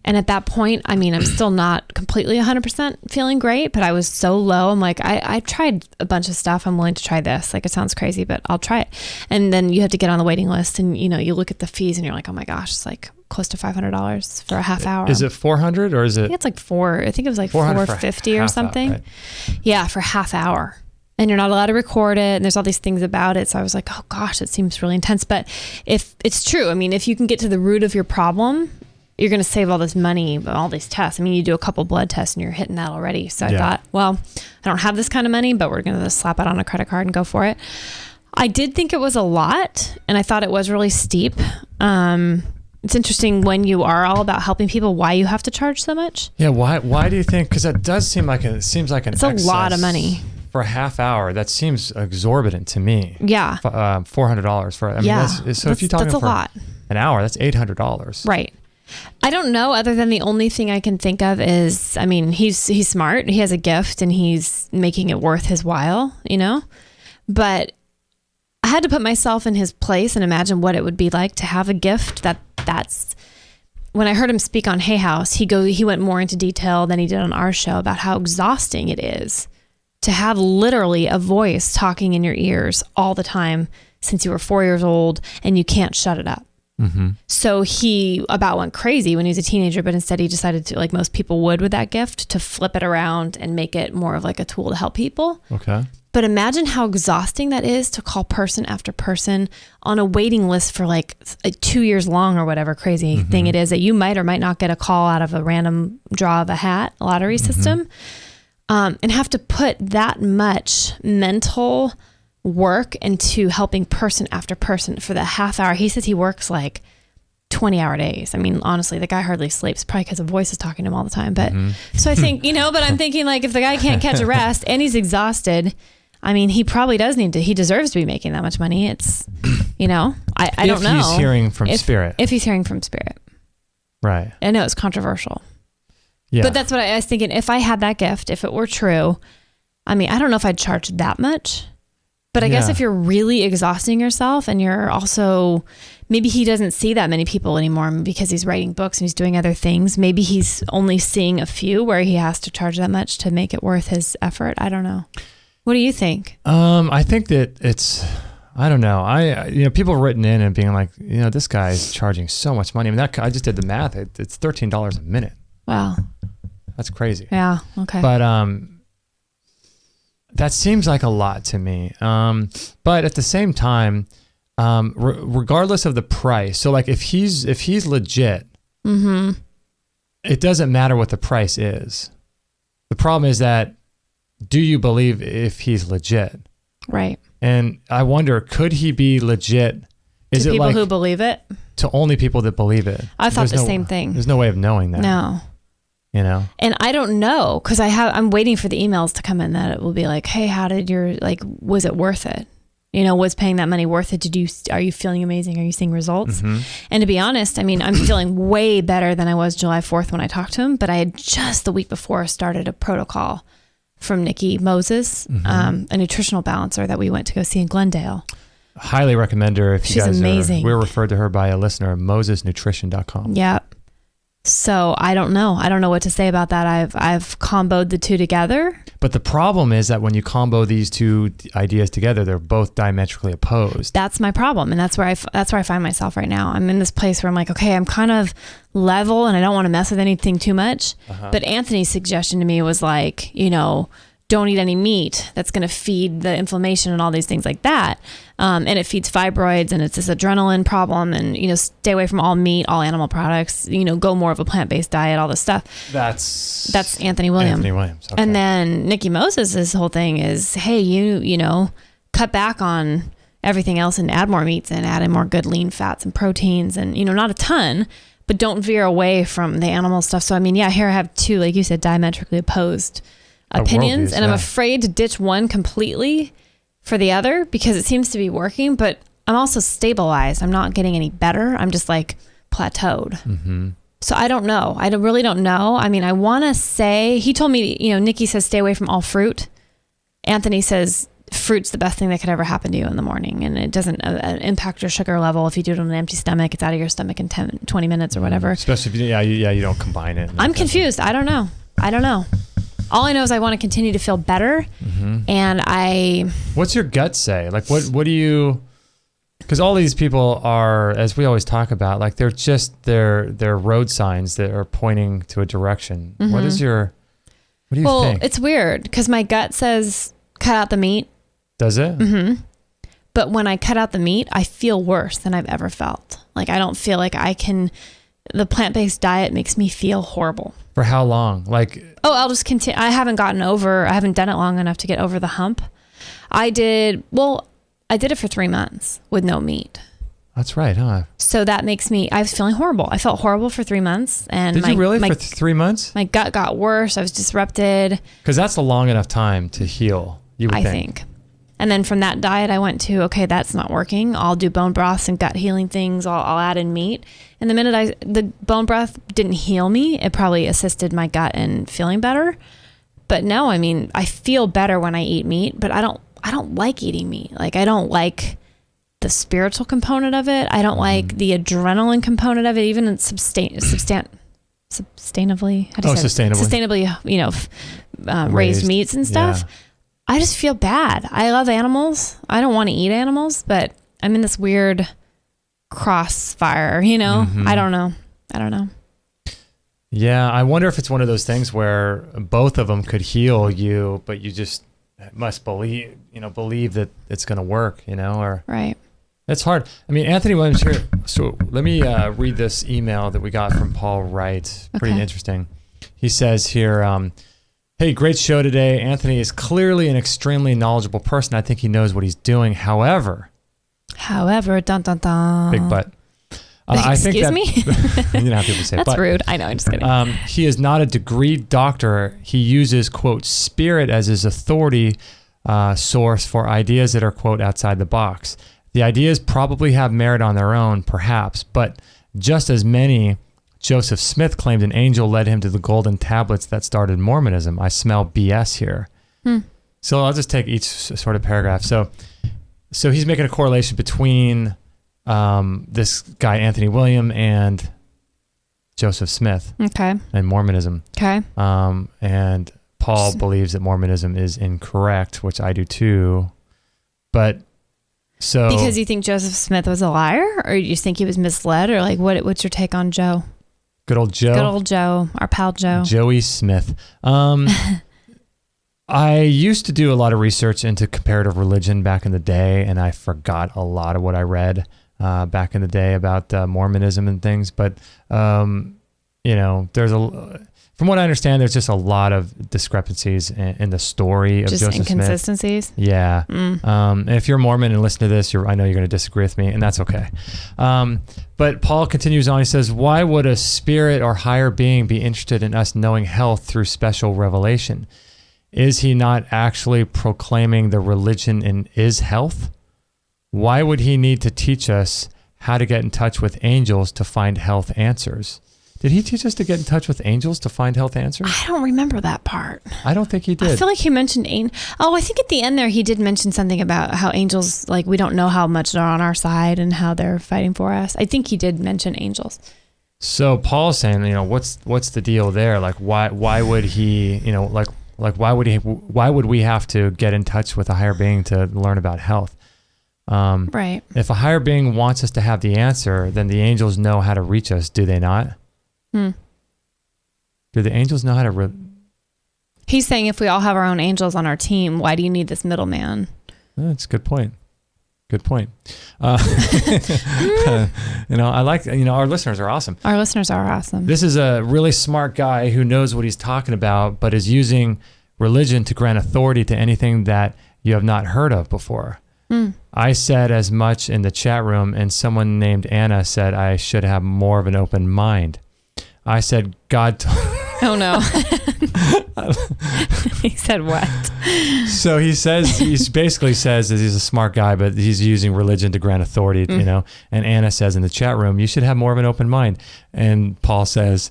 And at that point, I mean, I'm still not completely 100% feeling great, but I was so low. I'm like, I tried a bunch of stuff. I'm willing to try this. Like, it sounds crazy, but I'll try it. And then you have to get on the waiting list and, you know, you look at the fees and you're like, oh my gosh, it's like close to $500 for a half hour. Is it 400 or is it? I think it's like I think it was like 450 or something. Hour, right? Yeah, for half hour. And you're not allowed to record it. And there's all these things about it. So I was like, oh gosh, it seems really intense. But if it's true, I mean, if you can get to the root of your problem, you're going to save all this money, all these tests. I mean, you do a couple blood tests and you're hitting that already. So I thought, well, I don't have this kind of money, but we're going to slap it on a credit card and go for it. I did think it was a lot. And I thought it was really steep. It's interesting when you are all about helping people, why you have to charge so much. Yeah. Why do you think? Because that does seem like it's a lot of money. For a half hour, that seems exorbitant to me. Yeah. $400 for it. I mean, so if you're talking for lot. An hour, that's $800. Right. I don't know, other than the only thing I can think of is, I mean, he's smart. He has a gift and he's making it worth his while, you know? But I had to put myself in his place and imagine what it would be like to have a gift that's when I heard him speak on Hay House, he went more into detail than he did on our show about how exhausting it is to have literally a voice talking in your ears all the time since you were 4 years old and you can't shut it up. So he about went crazy when he was a teenager, but instead he decided to, like most people would with that gift, to flip it around and make it more of like a tool to help people. Okay. But imagine how exhausting that is to call person after person on a waiting list for like 2 years long or whatever crazy thing it is that you might or might not get a call out of a random draw of a hat lottery system. And have to put that much mental work into helping person after person for the half hour. He says he works like 20-hour days. I mean, honestly, the guy hardly sleeps, probably because a voice is talking to him all the time. But so I think, but I'm thinking like if the guy can't catch a rest and he's exhausted, I mean, he probably he deserves to be making that much money. It's, I don't know. If he's hearing from spirit. If he's hearing from spirit. Right. I know it's controversial. Yeah. But that's what I was thinking. If I had that gift, if it were true, I mean, I don't know if I'd charge that much. But I guess if you're really exhausting yourself and you're also, maybe he doesn't see that many people anymore because he's writing books and he's doing other things. Maybe he's only seeing a few where he has to charge that much to make it worth his effort. I don't know. What do you think? I think that I don't know. People have written in and being like, this guy's charging so much money. I mean, I just did the math. It's $13 a minute. Wow. That's crazy. Yeah. Okay. But, that seems like a lot to me. But at the same time, regardless of the price, so like if he's legit, it doesn't matter what the price is. The problem is that, do you believe if he's legit? Right. And I wonder, could he be legit? Is to it people like who believe it? To only people that believe it. I thought the same thing. There's no way of knowing that. No. And I don't know, because I'm waiting for the emails to come in that it will be like, hey, how did was it worth it? Was paying that money worth it? Are you feeling amazing? Are you seeing results? And to be honest, I mean, I'm feeling way better than I was July 4th when I talked to him, but I had just the week before started a protocol from Nikki Moses, a nutritional balancer that we went to go see in Glendale. Highly recommend her if you She's guys amazing. We're referred to her by a listener, mosesnutrition.com. Yeah. So I don't know. I don't know what to say about that. I've comboed the two together. But the problem is that when you combo these two ideas together, they're both diametrically opposed. That's my problem. And that's where I find myself right now. I'm in this place where I'm like, okay, I'm kind of level and I don't want to mess with anything too much. But Anthony's suggestion to me was like, don't eat any meat. That's going to feed the inflammation and all these things like that. And it feeds fibroids, and it's this adrenaline problem, and, stay away from all meat, all animal products, go more of a plant-based diet, all this stuff. That's Anthony Williams. Okay. And then Nikki Moses' whole thing is, hey, you cut back on everything else and add more meats and add in more good lean fats and proteins and, not a ton, but don't veer away from the animal stuff. So, here I have two, like you said, diametrically opposed opinions, and I'm afraid to ditch one completely for the other because it seems to be working, but I'm also stabilized. I'm not getting any better. I'm just like plateaued. Mm-hmm. So I don't know. I really don't know. I want to say, he told me, Nikki says, stay away from all fruit. Anthony says, fruit's the best thing that could ever happen to you in the morning, and it doesn't impact your sugar level. If you do it on an empty stomach, it's out of your stomach in 20 minutes or whatever. Especially if you don't combine it. I'm confused. I don't know. All I know is I want to continue to feel better. Mm-hmm. And what's your gut say? Like, what do you, because all these people are, as we always talk about, like they're road signs that are pointing to a direction. Mm-hmm. What do you think? Well, it's weird because my gut says cut out the meat. Does it? Mm-hmm. But when I cut out the meat, I feel worse than I've ever felt. Like, I don't feel like the plant-based diet makes me feel horrible. For how long? I'll just continue. I haven't done it long enough to get over the hump. I did it for 3 months with no meat. That's right, huh? So that makes I was feeling horrible. I felt horrible for 3 months. And Did you really for 3 months? My gut got worse. I was disrupted. Because that's a long enough time to heal, you would think. And then from that diet, I went to, okay, that's not working. I'll do bone broths and gut healing things. I'll add in meat. And the minute the bone broth didn't heal me, it probably assisted my gut in feeling better. But no, I feel better when I eat meat, but I don't like eating meat. Like, I don't like the spiritual component of it. I don't like the adrenaline component of it, even in sustainably, raised meats and stuff. Yeah. I just feel bad. I love animals. I don't want to eat animals, but I'm in this weird crossfire, Mm-hmm. I don't know. Yeah. I wonder if it's one of those things where both of them could heal you, but you just must believe that it's going to work, or right. It's hard. Anthony Williams here. So let me read this email that we got from Paul Wright. Pretty interesting. He says here, hey, great show today. Anthony is clearly an extremely knowledgeable person. I think he knows what he's doing. However, dun dun dun. Big butt. Excuse me? You don't have people say that's rude. I know, I'm just kidding. He is not a degreed doctor. He uses, quote, spirit as his authority source for ideas that are, quote, outside the box. The ideas probably have merit on their own, perhaps, but just as many, Joseph Smith claimed an angel led him to the golden tablets that started Mormonism. I smell BS here. So I'll just take each sort of paragraph. So he's making a correlation between this guy, Anthony Williams, and Joseph Smith. Okay. And Mormonism. Okay. And Paul believes that Mormonism is incorrect, which I do too. But so because you think Joseph Smith was a liar, or you just think he was misled, or like what's your take on Joe? Good old Joe, our pal Joe. Joey Smith. I used to do a lot of research into comparative religion back in the day, and I forgot a lot of what I read back in the day about Mormonism and things. But there's from what I understand, there's just a lot of discrepancies in the story of Joseph Smith. Inconsistencies? Yeah. And if you're Mormon and listen to this, I know you're going to disagree with me, and that's okay. But Paul continues on. He says, why would a spirit or higher being be interested in us knowing health through special revelation? Is he not actually proclaiming the religion is health? Why would he need to teach us how to get in touch with angels to find health answers? Did he teach us to get in touch with angels to find health answers? I don't remember that part. I don't think he did. I feel like he mentioned I think at the end there he did mention something about how angels, like, we don't know how much they're on our side and how they're fighting for us. I think he did mention angels. So Paul's saying, what's the deal there? Like, why would he, why would we have to get in touch with a higher being to learn about health? Right. If a higher being wants us to have the answer, then the angels know how to reach us, do they not? Do the angels know how to He's saying if we all have our own angels on our team, why do you need this middleman? That's a good point. Good point. I like, our listeners are awesome. Our listeners are awesome. This is a really smart guy who knows what he's talking about, but is using religion to grant authority to anything that you have not heard of before. I said as much in the chat room, and someone named Anna said I should have more of an open mind. I said, Oh no. He said what? So he basically says that he's a smart guy, but he's using religion to grant authority, And Anna says in the chat room, you should have more of an open mind. And Paul says,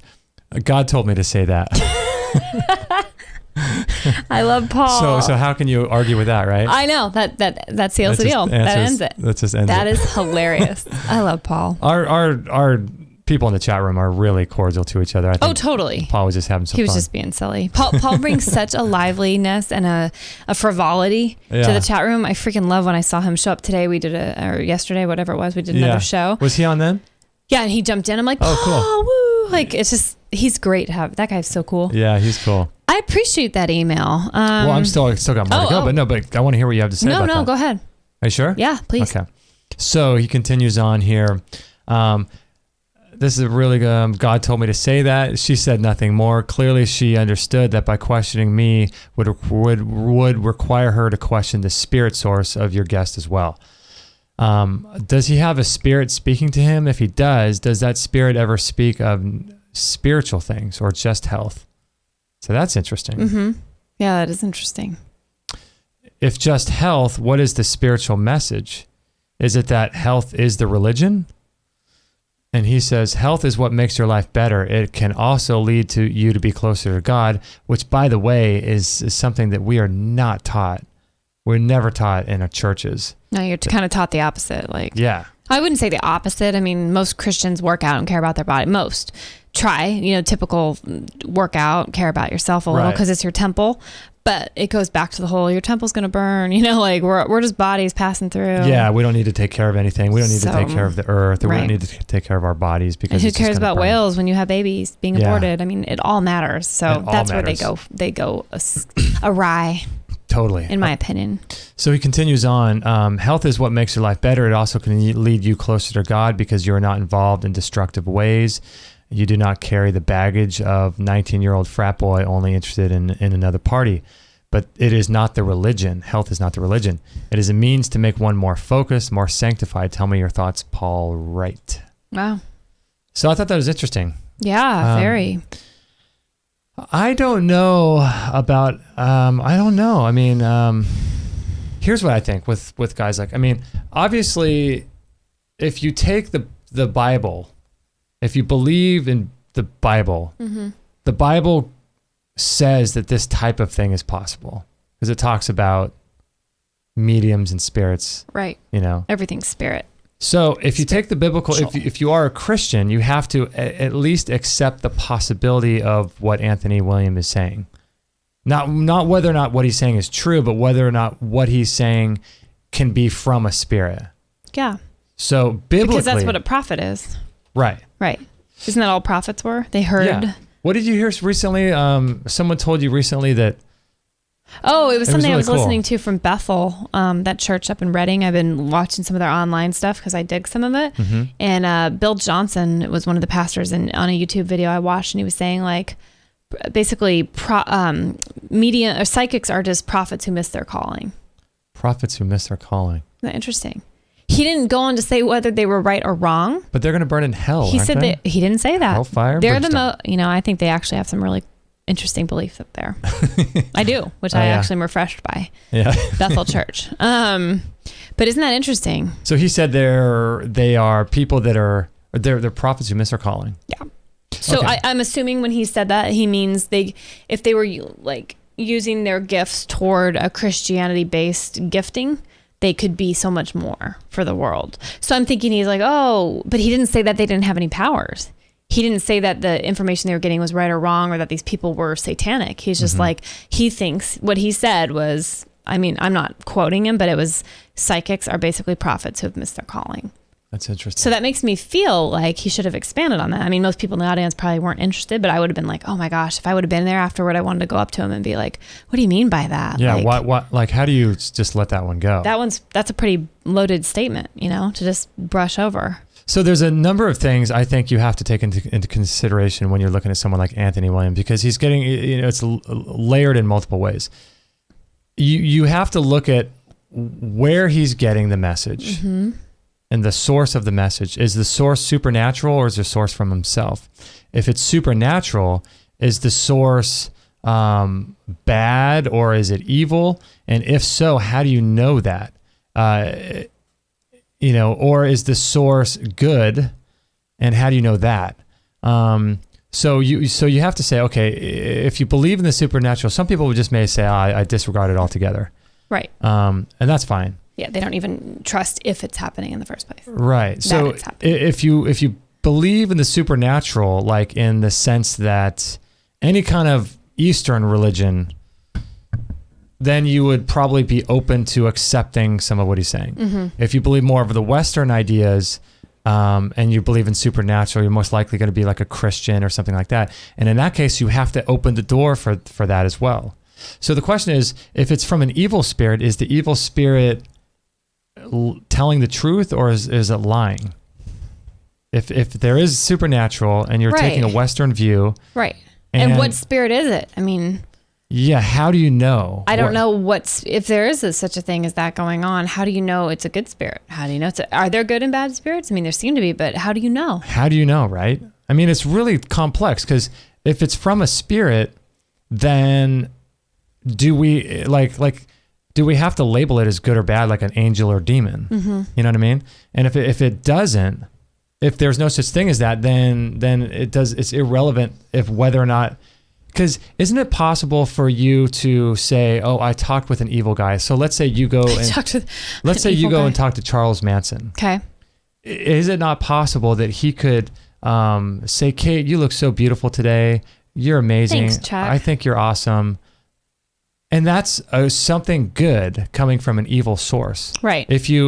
God told me to say that. I love Paul. So how can you argue with that, right? I know that seals the deal. That ends it. That just ends it. That is hilarious. I love Paul. Our people in the chat room are really cordial to each other. I think totally. Paul was just having some fun. He was just being silly. Paul brings such a liveliness and a frivolity to the chat room. I freaking love when I saw him show up today. We did or yesterday, whatever it was. We did another show. Was he on then? Yeah, and he jumped in. I'm like, oh, cool. Woo. Like, it's just, he's great to have. That guy's so cool. Yeah, he's cool. I appreciate that email. Well, I'm still got more to go, but I want to hear what you have to say about that. No, go ahead. Are you sure? Yeah, please. Okay. So he continues on here. This is really good. God told me to say that. She said nothing more. Clearly, she understood that by questioning me would require her to question the spirit source of your guest as well. Does he have a spirit speaking to him? If he does that spirit ever speak of spiritual things or just health? So that's interesting. Mm-hmm. Yeah, that is interesting. If just health, what is the spiritual message? Is it that health is the religion? And he says, health is what makes your life better. It can also lead to you to be closer to God, which, by the way, is something that we are not taught. We're never taught in our churches. No, you're kind of taught the opposite. Yeah. I wouldn't say the opposite. I mean, most Christians work out and care about their body. Most try, typical workout, care about yourself a little because it's your temple. But it goes back to the whole, your temple's going to burn, we're just bodies passing through. Yeah, we don't need to take care of anything. We don't need to take care of the earth. We don't need to take care of our bodies because who cares about whales when you have babies being aborted? I mean, it all matters. So that's where they go awry. Totally. In my opinion. So he continues on. Health is what makes your life better. It also can lead you closer to God because you are not involved in destructive ways. You do not carry the baggage of 19-year-old frat boy only interested in another party. But it is not the religion. Health is not the religion. It is a means to make one more focused, more sanctified. Tell me your thoughts, Paul Wright. Wow. So I thought that was interesting. Yeah, very. I don't know about, I don't know. I mean, here's what I think with guys obviously, if you take the Bible, if you believe in the Bible, the Bible says that this type of thing is possible because it talks about mediums and spirits. Right. Everything's spirit. So if you take the biblical, if you are a Christian, you have to at least accept the possibility of what Anthony William is saying. Not whether or not what he's saying is true, but whether or not what he's saying can be from a spirit. Yeah. So biblically, because that's what a prophet is. Right. Right. Isn't that all prophets were? They heard. Yeah. What did you hear recently? Someone told you recently that. Oh, it was something I was listening to from Bethel, that church up in Reading. I've been watching some of their online stuff because I dig some of it. Mm-hmm. And Bill Johnson was one of the pastors on a YouTube video I watched, and he was saying basically media or psychics are just prophets who miss their calling. Prophets who miss their calling. Isn't that interesting? He didn't go on to say whether they were right or wrong. But they're going to burn in hell. He said that he didn't say that. Hellfire. They're I think they actually have some really interesting beliefs up there. I do, which I actually am refreshed by. Yeah. Bethel Church. But isn't that interesting? So he said they are people that they're prophets who miss their calling. Yeah. So okay. I'm assuming when he said that, he means if they were using their gifts toward a Christianity-based gifting, they could be so much more for the world. So I'm thinking he's but he didn't say that they didn't have any powers. He didn't say that the information they were getting was right or wrong or that these people were satanic. He's just he thinks what he said was, I'm not quoting him, but it was psychics are basically prophets who have missed their calling. That's interesting. So that makes me feel like he should have expanded on that. I mean, most people in the audience probably weren't interested, but I would have been like, oh my gosh, if I would have been there afterward, I wanted to go up to him and be like, what do you mean by that? Yeah. Like, Like, how do you just let that one go? That's a pretty loaded statement, to just brush over. So there's a number of things I think you have to take into consideration when you're looking at someone like Anthony Williams, because he's getting, it's layered in multiple ways. You have to look at where he's getting the message. Mm-hmm. And the source of the message. Is the source supernatural, or is the source from himself? If it's supernatural, is the source bad, or is it evil? And if so, how do you know that? Or is the source good, and how do you know that? So you have to say, okay, if you believe in the supernatural, some people just may say, I disregard it altogether. Right. And that's fine. Yeah, they don't even trust if it's happening in the first place. Right. So if you believe in the supernatural, like in the sense that any kind of Eastern religion, then you would probably be open to accepting some of what he's saying. Mm-hmm. If you believe more of the Western ideas, and you believe in supernatural, you're most likely going to be like a Christian or something like that. And in that case, you have to open the door for that as well. So the question is, if it's from an evil spirit, is the evil spirit telling the truth, or is it lying? If there is supernatural and you're taking a Western view, right? And what spirit is it? I mean, yeah, how do you know? I don't know if there is such a thing as that going on. How do you know it's a good spirit? How do you know are there good and bad spirits? I mean, there seem to be, but how do you know? How do you know, right? I mean, it's really complex, because if it's from a spirit, then do we do we have to label it as good or bad, like an angel or demon? Mm-hmm. You know what I mean? And if it doesn't, if there's no such thing as that, then it's irrelevant if whether or not, because isn't it possible for you to say, oh, I talked with an evil guy. So let's say you go and talk to Charles Manson. Okay. Is it not possible that he could say, Kate, you look so beautiful today. You're amazing. Thanks, Chuck. I think you're awesome. And that's something good coming from an evil source. Right. If he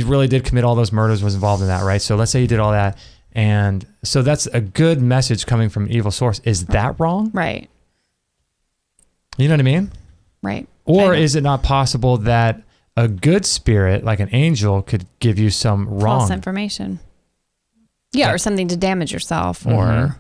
really did commit all those murders, was involved in that, right? So let's say he did all that. And so that's a good message coming from an evil source. Is that wrong? Right. You know what I mean? Right. Or is it not possible that a good spirit, like an angel, could give you some wrong false information? Yeah, or something to damage yourself, or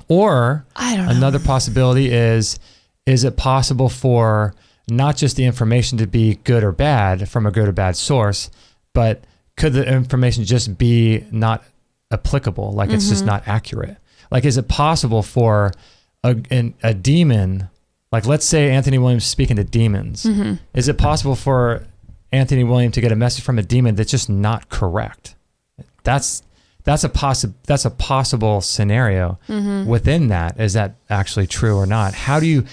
I don't know. Another possibility is it possible for not just the information to be good or bad from a good or bad source, but could the information just be not applicable? Like it's just not accurate. Like, is it possible for a demon, like let's say Anthony Williams speaking to demons, is it possible for Anthony Williams to get a message from a demon that's just not correct? That's a possible scenario. Within that, is that actually true or not? How do you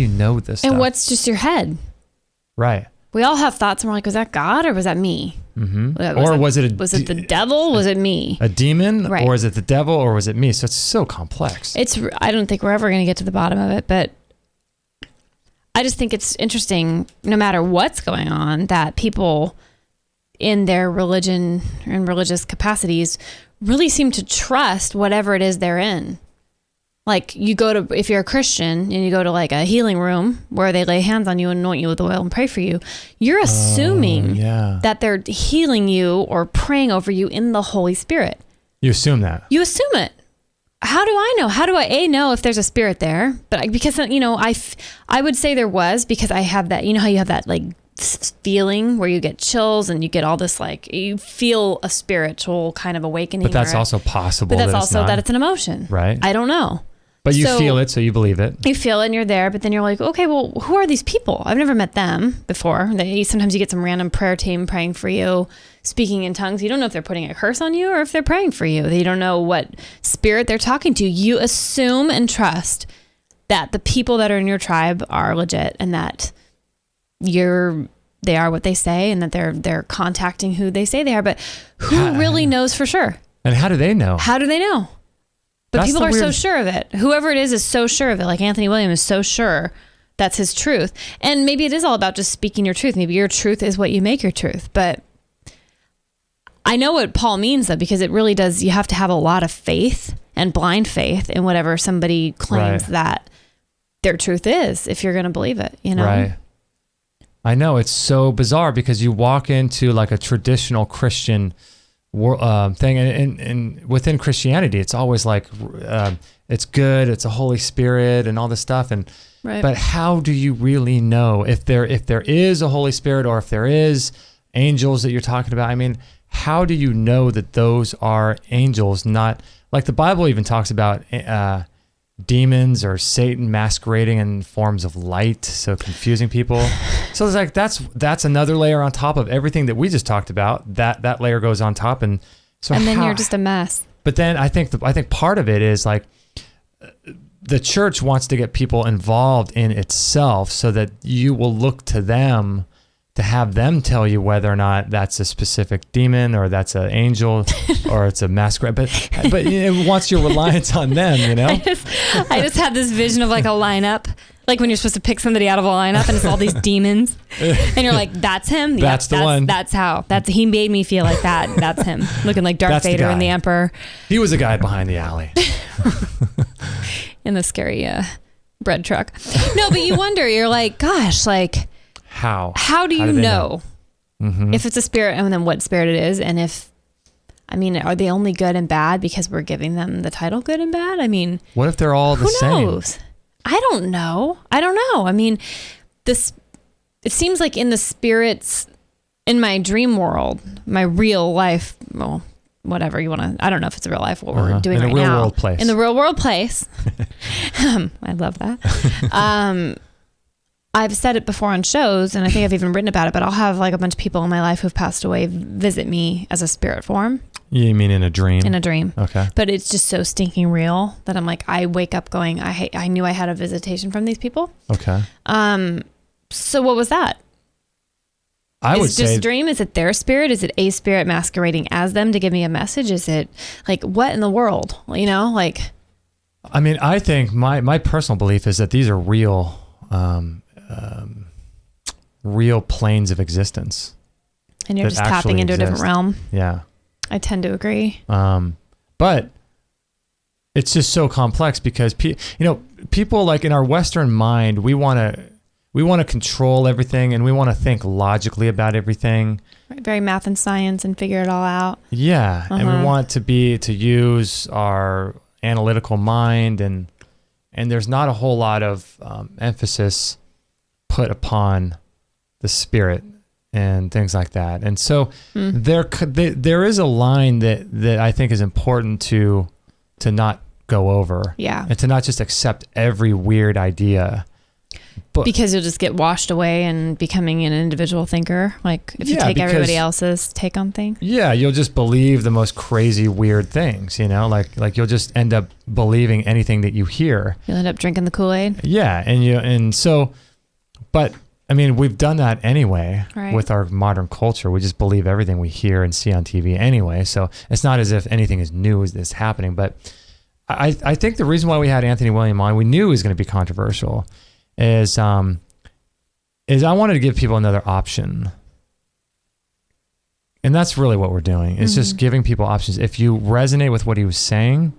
know this stuff? And what's just your head? Right. We all have thoughts, and we're like, was that God or was that me? Was it the devil? Was it me? A demon? Right. Or is it the devil? Or was it me? So it's so complex. I don't think we're ever going to get to the bottom of it, but I just think it's interesting, no matter what's going on, that people in their religion and religious capacities really seem to trust whatever it is they're in. Like if you're a Christian and you go to like a healing room where they lay hands on you and anoint you with oil and pray for you, you're assuming that they're healing you or praying over you in the Holy Spirit. You assume that. You assume it. How do I know? How do I know if there's a spirit there? But because, I would say there was, because I have that, how you have that like feeling where you get chills and you get all this, like you feel a spiritual kind of awakening. But that's also possible. But that's also that it's an emotion. Right. I don't know. But you feel it, so you believe it. You feel it and you're there, but then you're like, okay, well, who are these people? I've never met them before. Sometimes you get some random prayer team praying for you, speaking in tongues. You don't know if they're putting a curse on you or if they're praying for you. You don't know what spirit they're talking to. You assume and trust that the people that are in your tribe are legit and that they are what they say and that they're contacting who they say they are. But who really knows for sure? And how do they know? But people are so sure of it. Whoever it is so sure of it. Like Anthony Williams is so sure that's his truth. And maybe it is all about just speaking your truth. Maybe your truth is what you make your truth. But I know what Paul means though, because it really does. You have to have a lot of faith and blind faith in whatever somebody claims that their truth is, if you're going to believe it, you know? Right. I know, it's so bizarre because you walk into like a traditional Christian thing, and within Christianity, it's always like, it's good, it's a Holy Spirit and all this stuff. And, but how do you really know if there is a Holy Spirit, or if there is angels that you're talking about? I mean, how do you know that those are angels? Not like the Bible even talks about demons or Satan masquerading in forms of light, so confusing people. So it's like that's another layer on top of everything that we just talked about. That layer goes on top, and then you're just a mess. But then I think part of it is like the church wants to get people involved in itself, so that you will look to them to have them tell you whether or not that's a specific demon, or that's an angel, or it's a masquerade. But it wants your reliance on them, you know? I just had this vision of like a lineup, like when you're supposed to pick somebody out of a lineup and it's all these demons, and you're like, that's him. That's the one. He made me feel like that. That's him, looking like Darth Vader and the Emperor. He was the guy behind the alley in the scary bread truck. No, but you wonder. You're like, gosh, like. How do you know if it's a spirit, and then what spirit it is? And are they only good and bad because we're giving them the title good and bad? I mean, what if they're all the same? Who knows? I don't know. I mean, it seems like in the spirits, in my dream world, my real life, well, whatever you want to, I don't know if it's a real life, what we're doing right now. In the real world place. In the real world place. I love that. I've said it before on shows, and I think I've even written about it, but I'll have like a bunch of people in my life who've passed away visit me as a spirit form. You mean in a dream? In a dream. Okay. But it's just so stinking real that I'm like, I wake up going, I knew I had a visitation from these people. Okay. So what was that? Is it just a dream? Is it their spirit? Is it a spirit masquerading as them to give me a message? Is it like, what in the world? You know, like. I mean, I think my personal belief is that these are real planes of existence. And you're just tapping into a different realm. Yeah. I tend to agree. But it's just so complex because, people like in our Western mind, we want to control everything, and we want to think logically about everything. Right, very math and science and figure it all out. Yeah. And we want to use our analytical mind, and there's not a whole lot of emphasis put upon the spirit and things like that. And so there is a line that I think is important to not go over. Yeah. And to not just accept every weird idea. Because you'll just get washed away and becoming an individual thinker. Like if you take everybody else's take on things. Yeah. You'll just believe the most crazy, weird things, like you'll just end up believing anything that you hear. You'll end up drinking the Kool-Aid. Yeah. But I mean, we've done that anyway with our modern culture. We just believe everything we hear and see on TV anyway. So it's not as if anything is new is happening. But I think the reason why we had Anthony William on, we knew he was going to be controversial, is I wanted to give people another option. And that's really what we're doing. It's just giving people options. If you resonate with what he was saying,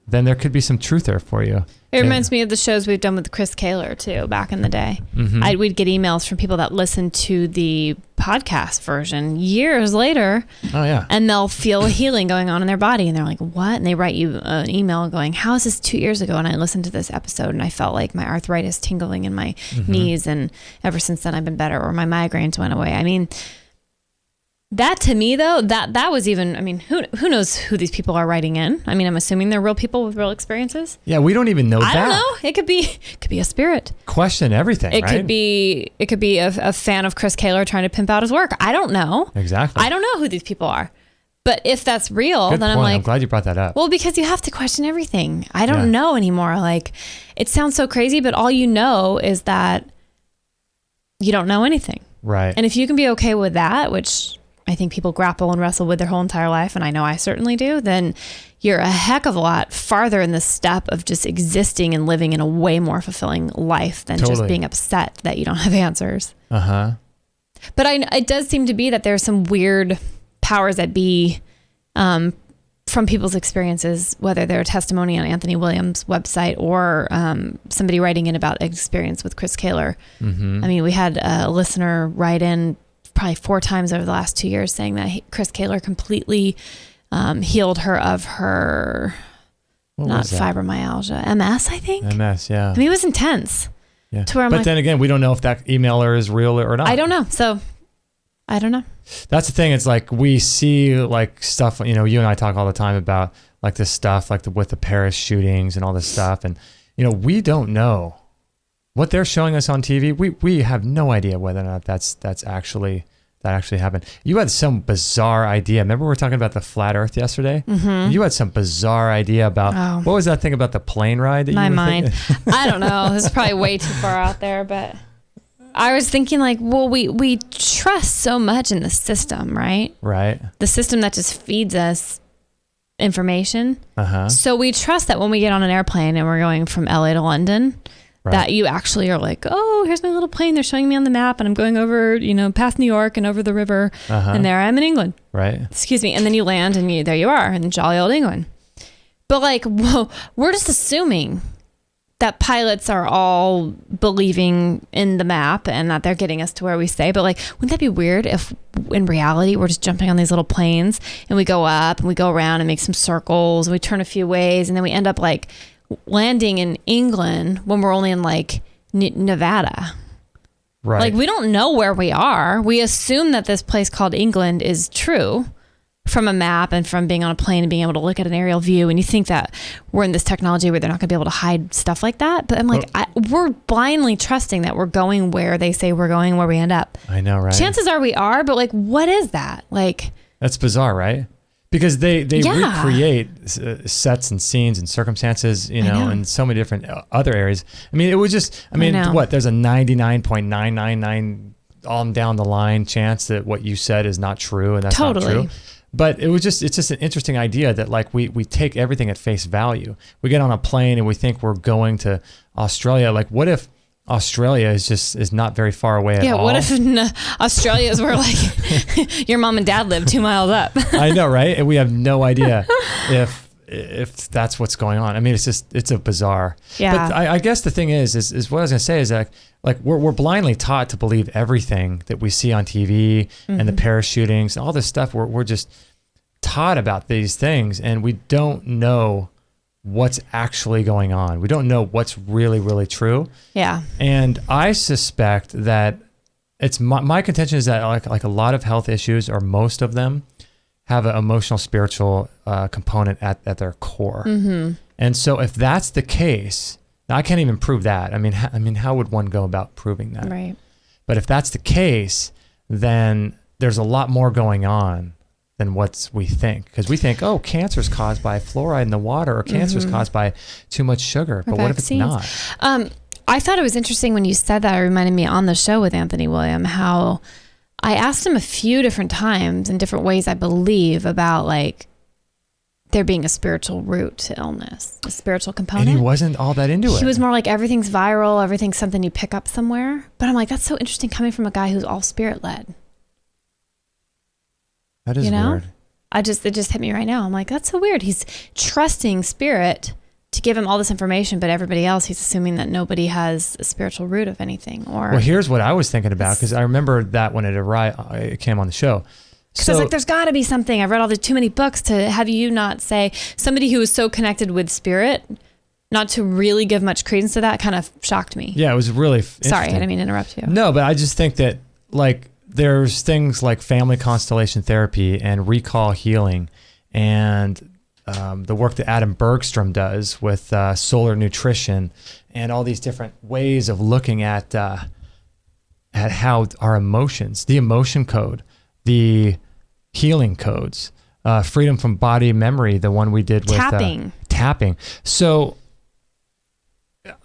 then there could be some truth there for you. It reminds me of the shows we've done with Chris Kaler too, back in the day. We'd get emails from people that listened to the podcast version years later. Oh yeah. And they'll feel healing going on in their body, and they're like, what? And they write you an email going, how is this 2 years ago? And I listened to this episode and I felt like my arthritis tingling in my knees, and ever since then I've been better, or my migraines went away. I mean, that to me though, that was even, I mean, who knows who these people are writing in? I mean, I'm assuming they're real people with real experiences. Yeah, we don't even know that. I don't know. It could be a spirit. Question everything, right? It could be a fan of Chris Kaler trying to pimp out his work. I don't know. Exactly. I don't know who these people are. But if that's real, then I'm like, I'm glad you brought that up. Well, because you have to question everything. I don't know anymore. Like, it sounds so crazy, but all you know is that you don't know anything. Right. And if you can be okay with that, which I think people grapple and wrestle with their whole entire life, and I know I certainly do, then you're a heck of a lot farther in the step of just existing and living in a way more fulfilling life than just being upset that you don't have answers. But it does seem to be that there's some weird powers that be, from people's experiences, whether they're testimony on Anthony Williams' website or somebody writing in about experience with Chris Kaler. Mm-hmm. I mean, we had a listener write in probably 4 times over the last 2 years saying that Chris Kaler completely healed her of her, not fibromyalgia, MS, I think. MS, yeah. I mean, it was intense. Yeah. To where I'm but like, then again, we don't know if that emailer is real or not. I don't know. So I don't know. That's the thing. It's like we see like stuff, you and I talk all the time about like this stuff, like with the Paris shootings and all this stuff. And, we don't know what they're showing us on TV. We have no idea whether or not that actually happened. You had some bizarre idea. Remember we were talking about the flat earth yesterday? Mm-hmm. You had some bizarre idea about, what was that thing about the plane ride that my you were mind. thinking? I don't know. This is probably way too far out there, but I was thinking like, well, we trust so much in the system, right? Right. The system that just feeds us information. Uh-huh. So we trust that when we get on an airplane and we're going from LA to London, that you actually are like, oh, here's my little plane. They're showing me on the map and I'm going over, past New York and over the river. And there I am in England. Right. Excuse me. And then you land and there you are in jolly old England. But like, whoa, we're just assuming that pilots are all believing in the map and that they're getting us to where we stay. But like, wouldn't that be weird if in reality we're just jumping on these little planes and we go up and we go around and make some circles and we turn a few ways and then we end up like landing in England when we're only in like Nevada. Right. Like we don't know where we are. We assume that this place called England is true from a map and from being on a plane and being able to look at an aerial view. And you think that we're in this technology where they're not going to be able to hide stuff like that. But I'm like, we're blindly trusting that we're going where they say we're going, where we end up. I know, right? Chances are we are, but like, what is that? Like, that's bizarre, right? Because they recreate sets and scenes and circumstances, in so many different other areas. I mean, it was just, there's a 99.999 all down the line chance that what you said is not true and that's not true. But it's just an interesting idea that like we take everything at face value. We get on a plane and we think we're going to Australia. Like what if Australia is not very far away at all? Yeah, what if Australia is where like your mom and dad live 2 miles up? I know, right? And we have no idea if that's what's going on. I mean, it's a bizarre. Yeah. But I guess the thing is what I was gonna say is that like we're blindly taught to believe everything that we see on TV and the Paris shootings and all this stuff. We're just taught about these things and we don't know what's actually going on. We don't know what's really, really true. Yeah. And I suspect that it's my contention is that like a lot of health issues, or most of them, have an emotional, spiritual component at their core. Mm-hmm. And so if that's the case, now I can't even prove that. I mean, how would one go about proving that? Right. But if that's the case, then there's a lot more going on than what we think. Because we think, oh, cancer is caused by fluoride in the water, or cancer is caused by too much sugar. But what if it's not? I thought it was interesting when you said that. It reminded me on the show with Anthony William, how I asked him a few different times in different ways, I believe, about like there being a spiritual root to illness, a spiritual component. And he wasn't all that into it. He was more like everything's viral, everything's something you pick up somewhere. But I'm like, that's so interesting coming from a guy who's all spirit led. That is weird. It just hit me right now. I'm like, that's so weird. He's trusting spirit to give him all this information, but everybody else, he's assuming that nobody has a spiritual root of anything. Or well, here's what I was thinking about, because I remember that when it came on the show. So I was like, there's got to be something. I've read all the too many books to have you not say, somebody who was so connected with spirit, not to really give much credence to that, kind of shocked me. Yeah, it was really Sorry, I didn't mean to interrupt you. No, but I just think that like there's things like family constellation therapy and recall healing and the work that Adam Bergstrom does with solar nutrition and all these different ways of looking at how our emotions, the emotion code, the healing codes, freedom from body memory, the one we did with tapping. So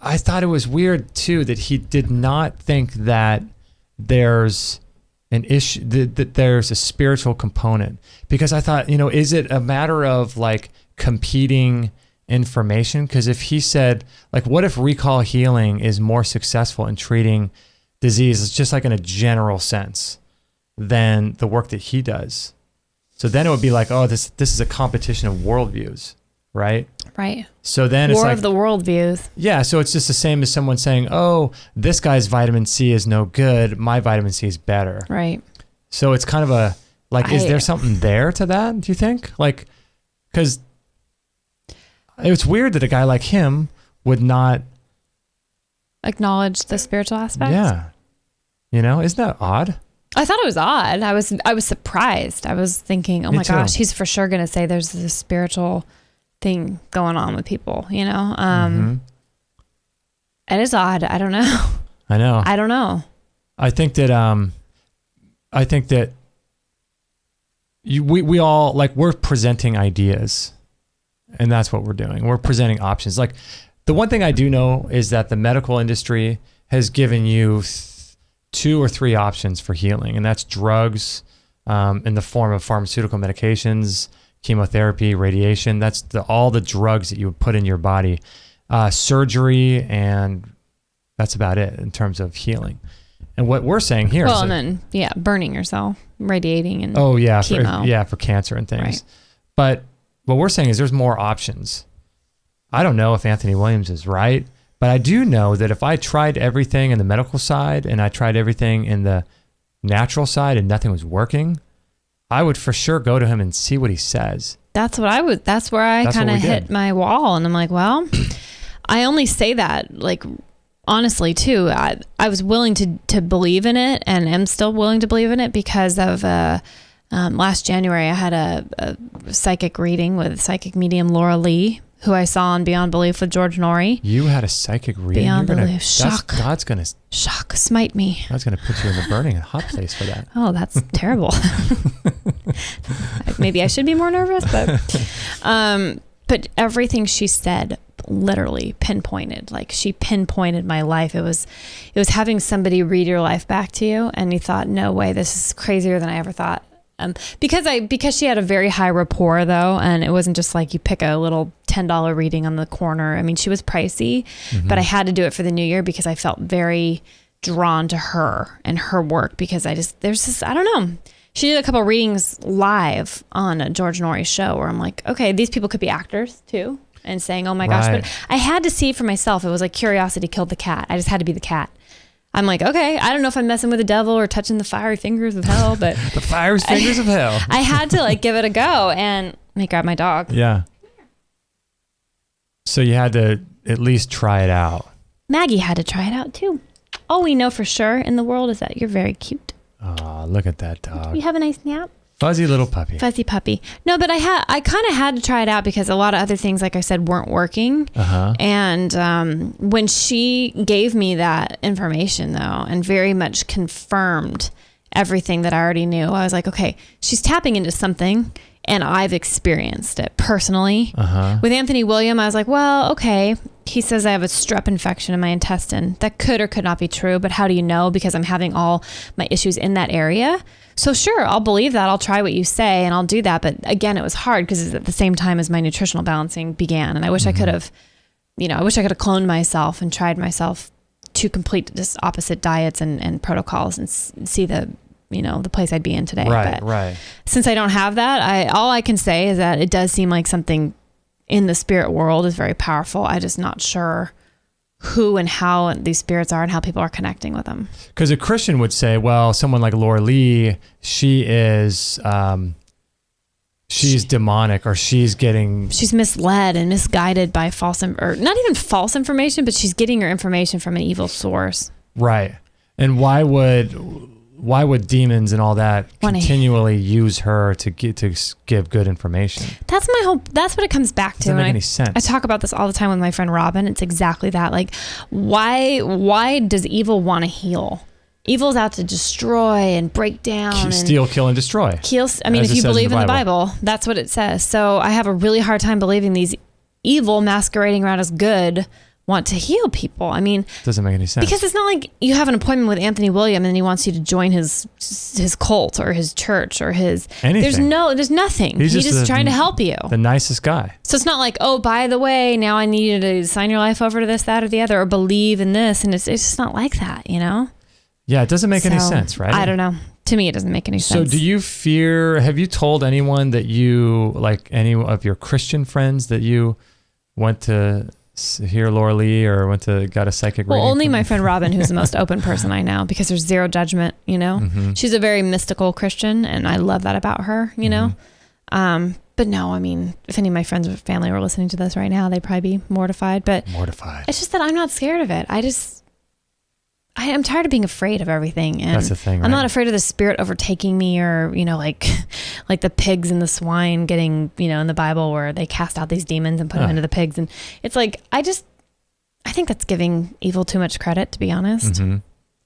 I thought it was weird too that he did not think that there's an issue, that there's a spiritual component, because I thought, is it a matter of like competing information? Because if he said, like, what if recall healing is more successful in treating disease, it's just like in a general sense, than the work that he does? So then it would be like, oh, this is a competition of worldviews, right? Right. So then it's War like, of the worldviews. yeah. So it's just the same as someone saying, oh, this guy's vitamin C is no good. My vitamin C is better. Right. So it's kind of a, like, is there something there to that? Do you think? Like, because it's weird that a guy like him would not acknowledge the spiritual aspect. Yeah. Isn't that odd? I thought it was odd. I was surprised. I was thinking, oh Me my too. gosh, he's for sure going to say there's this spiritual thing going on with people, It is odd. I don't know. I know. I don't know. I think that we all, like, we're presenting ideas, and that's what we're doing. We're presenting options. Like, the one thing I do know is that the medical industry has given you 2 or 3 options for healing, and that's drugs in the form of pharmaceutical medications, chemotherapy, radiation. That's all the drugs that you would put in your body, surgery, and that's about it in terms of healing. And what we're saying here is, and then burning yourself, radiating, and chemo. For cancer and things. Right. But what we're saying is there's more options. I don't know if Anthony Williams is right, but I do know that if I tried everything in the medical side and I tried everything in the natural side and nothing was working, I would for sure go to him and see what he says. That's where I kind of hit my wall, and I'm like, well, I only say that, like, honestly too. I was willing to believe in it, and am still willing to believe in it because of last January I had a psychic reading with psychic medium Laura Lee, who I saw on Beyond Belief with George Norrie. You had a psychic reading? Beyond Belief. Shock. God's going to... Shock. Smite me. God's going to put you in the burning hot place for that. Oh, that's terrible. Maybe I should be more nervous, but everything she said literally pinpointed. Like, she pinpointed my life. It was having somebody read your life back to you, and you thought, no way, this is crazier than I ever thought. Because she had a very high rapport though, and it wasn't just like you pick a little $10 reading on the corner. I mean, she was pricey, but I had to do it for the new year because I felt very drawn to her and her work, because I don't know. She did a couple of readings live on a George Norrie show where I'm like, okay, these people could be actors too, and saying, oh my gosh, but I had to see it for myself. It was like curiosity killed the cat. I just had to be the cat. I'm like, okay, I don't know if I'm messing with the devil or touching the fiery fingers of hell, but the fiery fingers of hell. I had to, like, give it a go, and let me grab my dog. Yeah. So you had to at least try it out. Maggie had to try it out too. All we know for sure in the world is that you're very cute. Oh, look at that dog. You have a nice nap. Fuzzy little puppy. Fuzzy puppy. No, but I kind of had to try it out because a lot of other things, like I said, weren't working. And when she gave me that information, though, and very much confirmed everything that I already knew, I was like, okay, she's tapping into something, and I've experienced it personally. With Anthony William, I was like, well, okay. He says I have a strep infection in my intestine. That could or could not be true, but how do you know? Because I'm having all my issues in that area. So sure, I'll believe that. I'll try what you say, and I'll do that. But again, it was hard because it's at the same time as my nutritional balancing began. And I wish I could have, cloned myself and tried myself to complete just opposite diets and protocols and see the place I'd be in today. Right. Since I don't have that, all I can say is that it does seem like something in the spirit world is very powerful. I'm just not sure who and how these spirits are and how people are connecting with them. Because a Christian would say, well, someone like Laura Lee, she is, she's demonic, or she's misled and misguided by or not even false information, but she's getting her information from an evil source. Right. And why would demons and all that continually use her to give good information? That's what it comes back to. Doesn't make any sense. I talk about this all the time with my friend Robin. It's exactly that. Like, why does evil want to heal? Evil's out to destroy and break down. Steal, kill, and destroy. If you believe in the Bible, that's what it says. So I have a really hard time believing these evil masquerading around as good want to heal people. I mean, doesn't make any sense, because it's not like you have an appointment with Anthony William and he wants you to join his cult or his church or his anything. There's nothing. He's just trying to help you. The nicest guy. So it's not like, oh, by the way, now I need you to sign your life over to this, that, or the other, or believe in this. And it's just not like that, Yeah, it doesn't make any sense, right? I don't know. to me, it doesn't make any sense. So have you told anyone that like any of your Christian friends that you went to hear Laura Lee or got a psychic reading? Well, only my friend Robin, who's the most open person I know, because there's zero judgment, Mm-hmm. She's a very mystical Christian, and I love that about her, know. But no, I mean, if any of my friends or family were listening to this right now, they'd probably be mortified. But it's just that I'm not scared of it. I'm tired of being afraid of everything. And that's the thing, right? I'm not afraid of the spirit overtaking me, or, like the pigs and the swine getting, in the Bible where they cast out these demons and put them into the pigs. And it's like, I think that's giving evil too much credit, to be honest. Mm-hmm.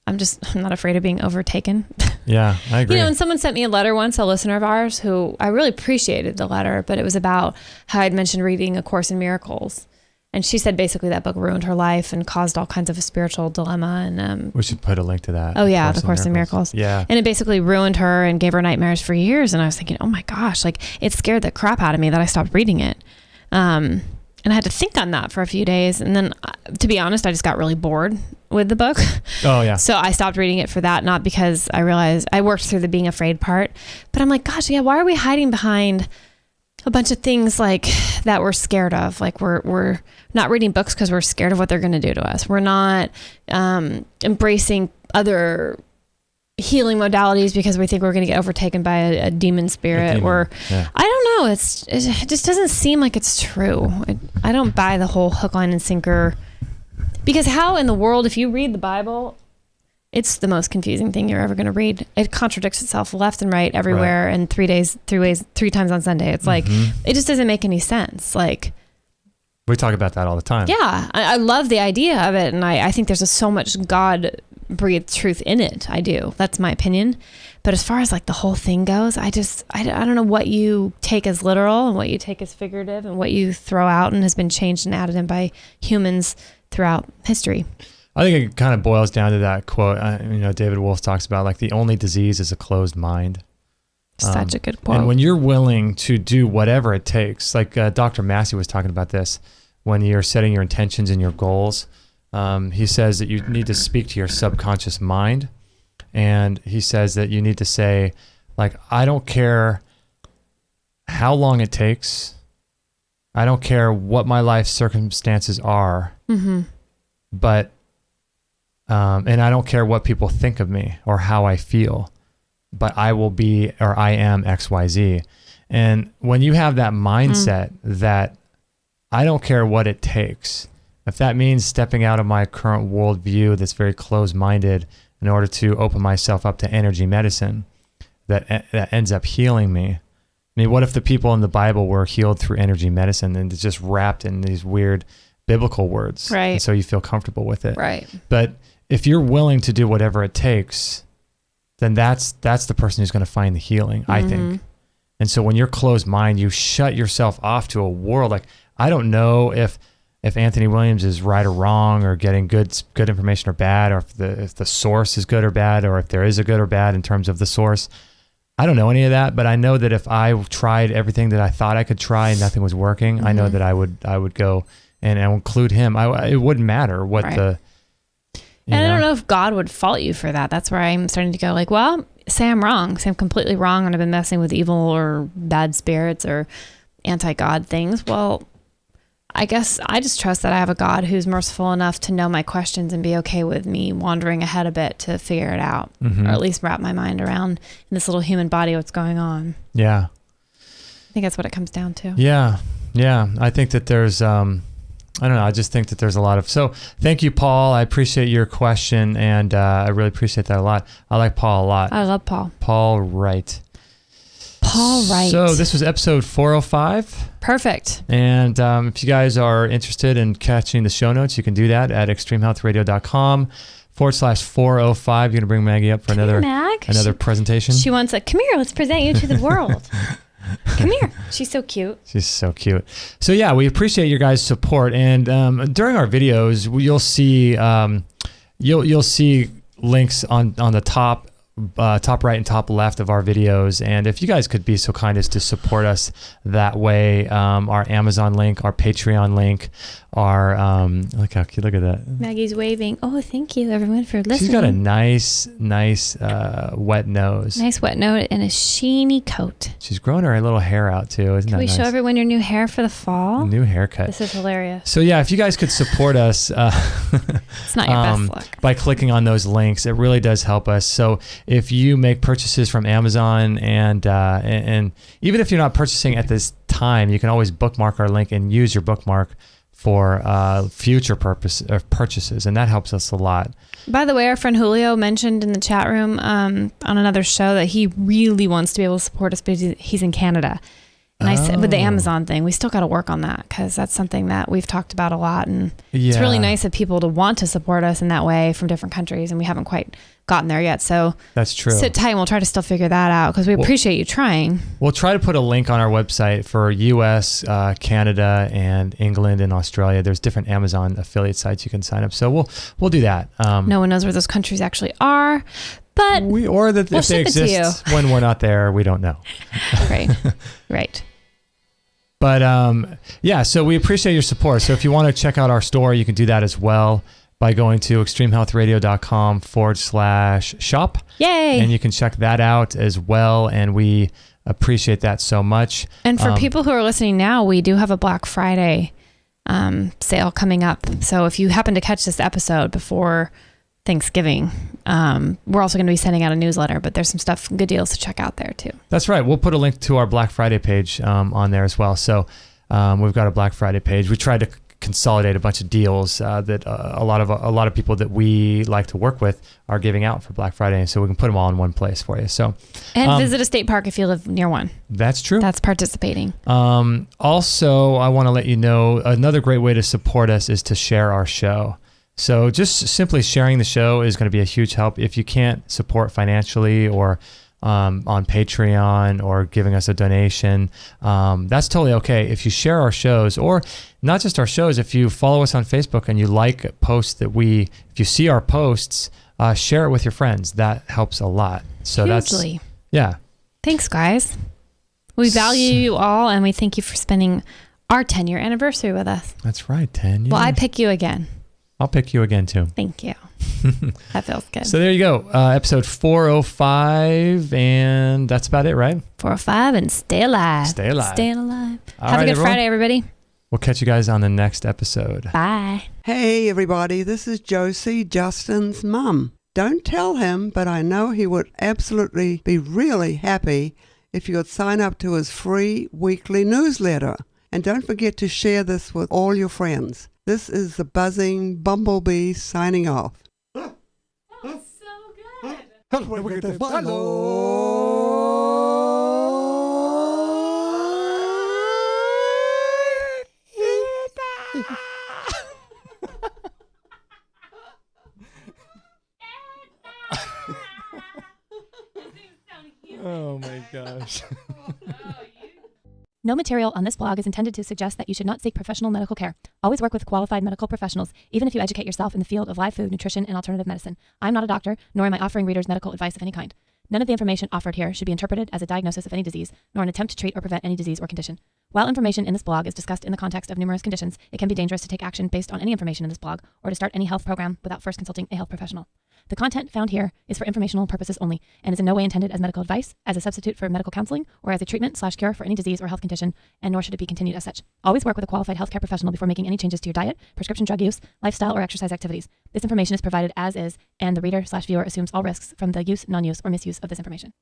I'm not afraid of being overtaken. Yeah, I agree. And someone sent me a letter once, a listener of ours, who I really appreciated the letter, but it was about how I'd mentioned reading A Course in Miracles. And she said basically that book ruined her life and caused all kinds of a spiritual dilemma. And we should put a link to that. Oh yeah, The Course in Miracles. Yeah. And it basically ruined her and gave her nightmares for years. And I was thinking, oh my gosh, like it scared the crap out of me that I stopped reading it. And I had to think on that for a few days. And then, to be honest, I just got really bored with the book. Oh, yeah. So I stopped reading it for that, not because I realized I worked through the being afraid part. But I'm like, gosh, yeah, why are we hiding behind a bunch of things like that we're scared of? Like we're not reading books because we're scared of what they're going to do to us. We're not embracing other healing modalities because we think we're going to get overtaken by a demon spirit. I don't know. It just doesn't seem like it's true. I don't buy the whole hook, line, and sinker, because how in the world, if you read the Bible, it's the most confusing thing you're ever going to read. It contradicts itself left and right everywhere, right. And 3 times on Sunday. It's like, it just doesn't make any sense. Like, we talk about that all the time. Yeah. I love the idea of it. And I think there's so much God breathed truth in it. I do. That's my opinion. But as far as like the whole thing goes, I don't know what you take as literal and what you take as figurative and what you throw out and has been changed and added in by humans throughout history. I think it kind of boils down to that quote. David Wolf talks about like the only disease is a closed mind. Such a good quote. And when you're willing to do whatever it takes, like Dr. Massey was talking about this, when you're setting your intentions and your goals, he says that you need to speak to your subconscious mind. And he says that you need to say, like, I don't care how long it takes. I don't care what my life circumstances are. Mm-hmm. But, and I don't care what people think of me or how I feel, but I will be, or I am XYZ. And when you have that mindset that I don't care what it takes, if that means stepping out of my current worldview that's very closed-minded in order to open myself up to energy medicine that ends up healing me. I mean, what if the people in the Bible were healed through energy medicine and it's just wrapped in these weird biblical words? Right. And so you feel comfortable with it. Right. But if you're willing to do whatever it takes, then that's the person who's going to find the healing, I think. And so when you're closed mind, you shut yourself off to a world. Like, I don't know if Anthony Williams is right or wrong, or getting good information or bad, or if the source is good or bad, or if there is a good or bad in terms of the source. I don't know any of that, but I know that if I tried everything that I thought I could try and nothing was working, I know that I would go and include him. It wouldn't matter what I don't know if God would fault you for that. That's where I'm starting to go like, well, say I'm wrong. Say I'm completely wrong and I've been messing with evil or bad spirits or anti-God things. Well, I guess I just trust that I have a God who's merciful enough to know my questions and be okay with me wandering ahead a bit to figure it out, or at least wrap my mind around in this little human body what's going on. Yeah. I think that's what it comes down to. Yeah. Yeah. I think that there's, I don't know. I just think that there's a lot of, so thank you, Paul. I appreciate your question, and I really appreciate that a lot. I like Paul a lot. I love Paul. Paul Wright. Paul Wright. So this was episode 405. Perfect. And if you guys are interested in catching the show notes, you can do that at extremehealthradio.com/405. You're going to bring Maggie up for another presentation. She wants come here, let's present you to the world. Come here. She's so cute. She's so cute. So yeah, we appreciate your guys' support. And during our videos, you'll see links on the top top right and top left of our videos. And if you guys could be so kind as to support us that way, our Amazon link, our Patreon link, our look how cute, look at that. Maggie's waving. Oh, thank you everyone for listening. She's got a nice wet nose. Nice wet nose and a sheeny coat. She's growing her little hair out too. Isn't that nice? Can we show everyone your new hair for the fall? New haircut. This is hilarious. So yeah, if you guys could support us, it's not your best look. By clicking on those links, it really does help us. So if you make purchases from Amazon and even if you're not purchasing at this time, you can always bookmark our link and use your bookmark for future purchases, and that helps us a lot. By the way, our friend Julio mentioned in the chat room on another show that he really wants to be able to support us, but he's in Canada. And I said, with the Amazon thing, we still got to work on that because that's something that we've talked about a lot. And it's really nice of people to want to support us in that way from different countries. And we haven't quite gotten there yet. So that's true. Sit tight and we'll try to still figure that out because we appreciate you trying. We'll try to put a link on our website for US, Canada, and England and Australia. There's different Amazon affiliate sites you can sign up. So we'll do that. No one knows where those countries actually are. But if they exist when we're not there, we don't know. Right. But so we appreciate your support. So if you want to check out our store, you can do that as well by going to extremehealthradio.com/shop. Yay! And you can check that out as well. And we appreciate that so much. And for people who are listening now, we do have a Black Friday sale coming up. So if you happen to catch this episode before Thanksgiving, we're also going to be sending out a newsletter, but there's some good deals to check out there too. That's right. We'll put a link to our Black Friday page on there as well. So we've got a Black Friday page. We tried to consolidate a bunch of deals that a lot of people that we like to work with are giving out for Black Friday, so we can put them all in one place for you. So visit a state park if you live near one. That's true. That's participating. Also, I want to let you know another great way to support us is to share our show. So just simply sharing the show is going to be a huge help. If you can't support financially or on Patreon or giving us a donation, that's totally okay. If you share our shows, or not just our shows, if you follow us on Facebook and you like posts if you see our posts, share it with your friends. That helps a lot. So hugely. Yeah. Thanks, guys. We value you all, and we thank you for spending our 10-year anniversary with us. That's right, 10 years. Well, I pick you again. I'll pick you again too. Thank you. That feels good. So there you go. Episode 405, and that's about it, right? 405, and stay alive. Stay alive. Staying alive. All Have right, a good everyone. Friday, everybody. We'll catch you guys on the next episode. Bye. Hey, everybody. This is Josie, Justin's mum. Don't tell him, but I know he would absolutely be really happy if you would sign up to his free weekly newsletter. And don't forget to share this with all your friends. This is the buzzing bumblebee signing off. That was so good. Oh my gosh. No material on this blog is intended to suggest that you should not seek professional medical care. Always work with qualified medical professionals, even if you educate yourself in the field of live food, nutrition, and alternative medicine. I'm not a doctor, nor am I offering readers medical advice of any kind. None of the information offered here should be interpreted as a diagnosis of any disease, nor an attempt to treat or prevent any disease or condition. While information in this blog is discussed in the context of numerous conditions, it can be dangerous to take action based on any information in this blog or to start any health program without first consulting a health professional. The content found here is for informational purposes only and is in no way intended as medical advice, as a substitute for medical counseling, or as a treatment/cure for any disease or health condition, and nor should it be continued as such. Always work with a qualified healthcare professional before making any changes to your diet, prescription drug use, lifestyle, or exercise activities. This information is provided as is, and the reader/viewer assumes all risks from the use, non-use, or misuse of this information.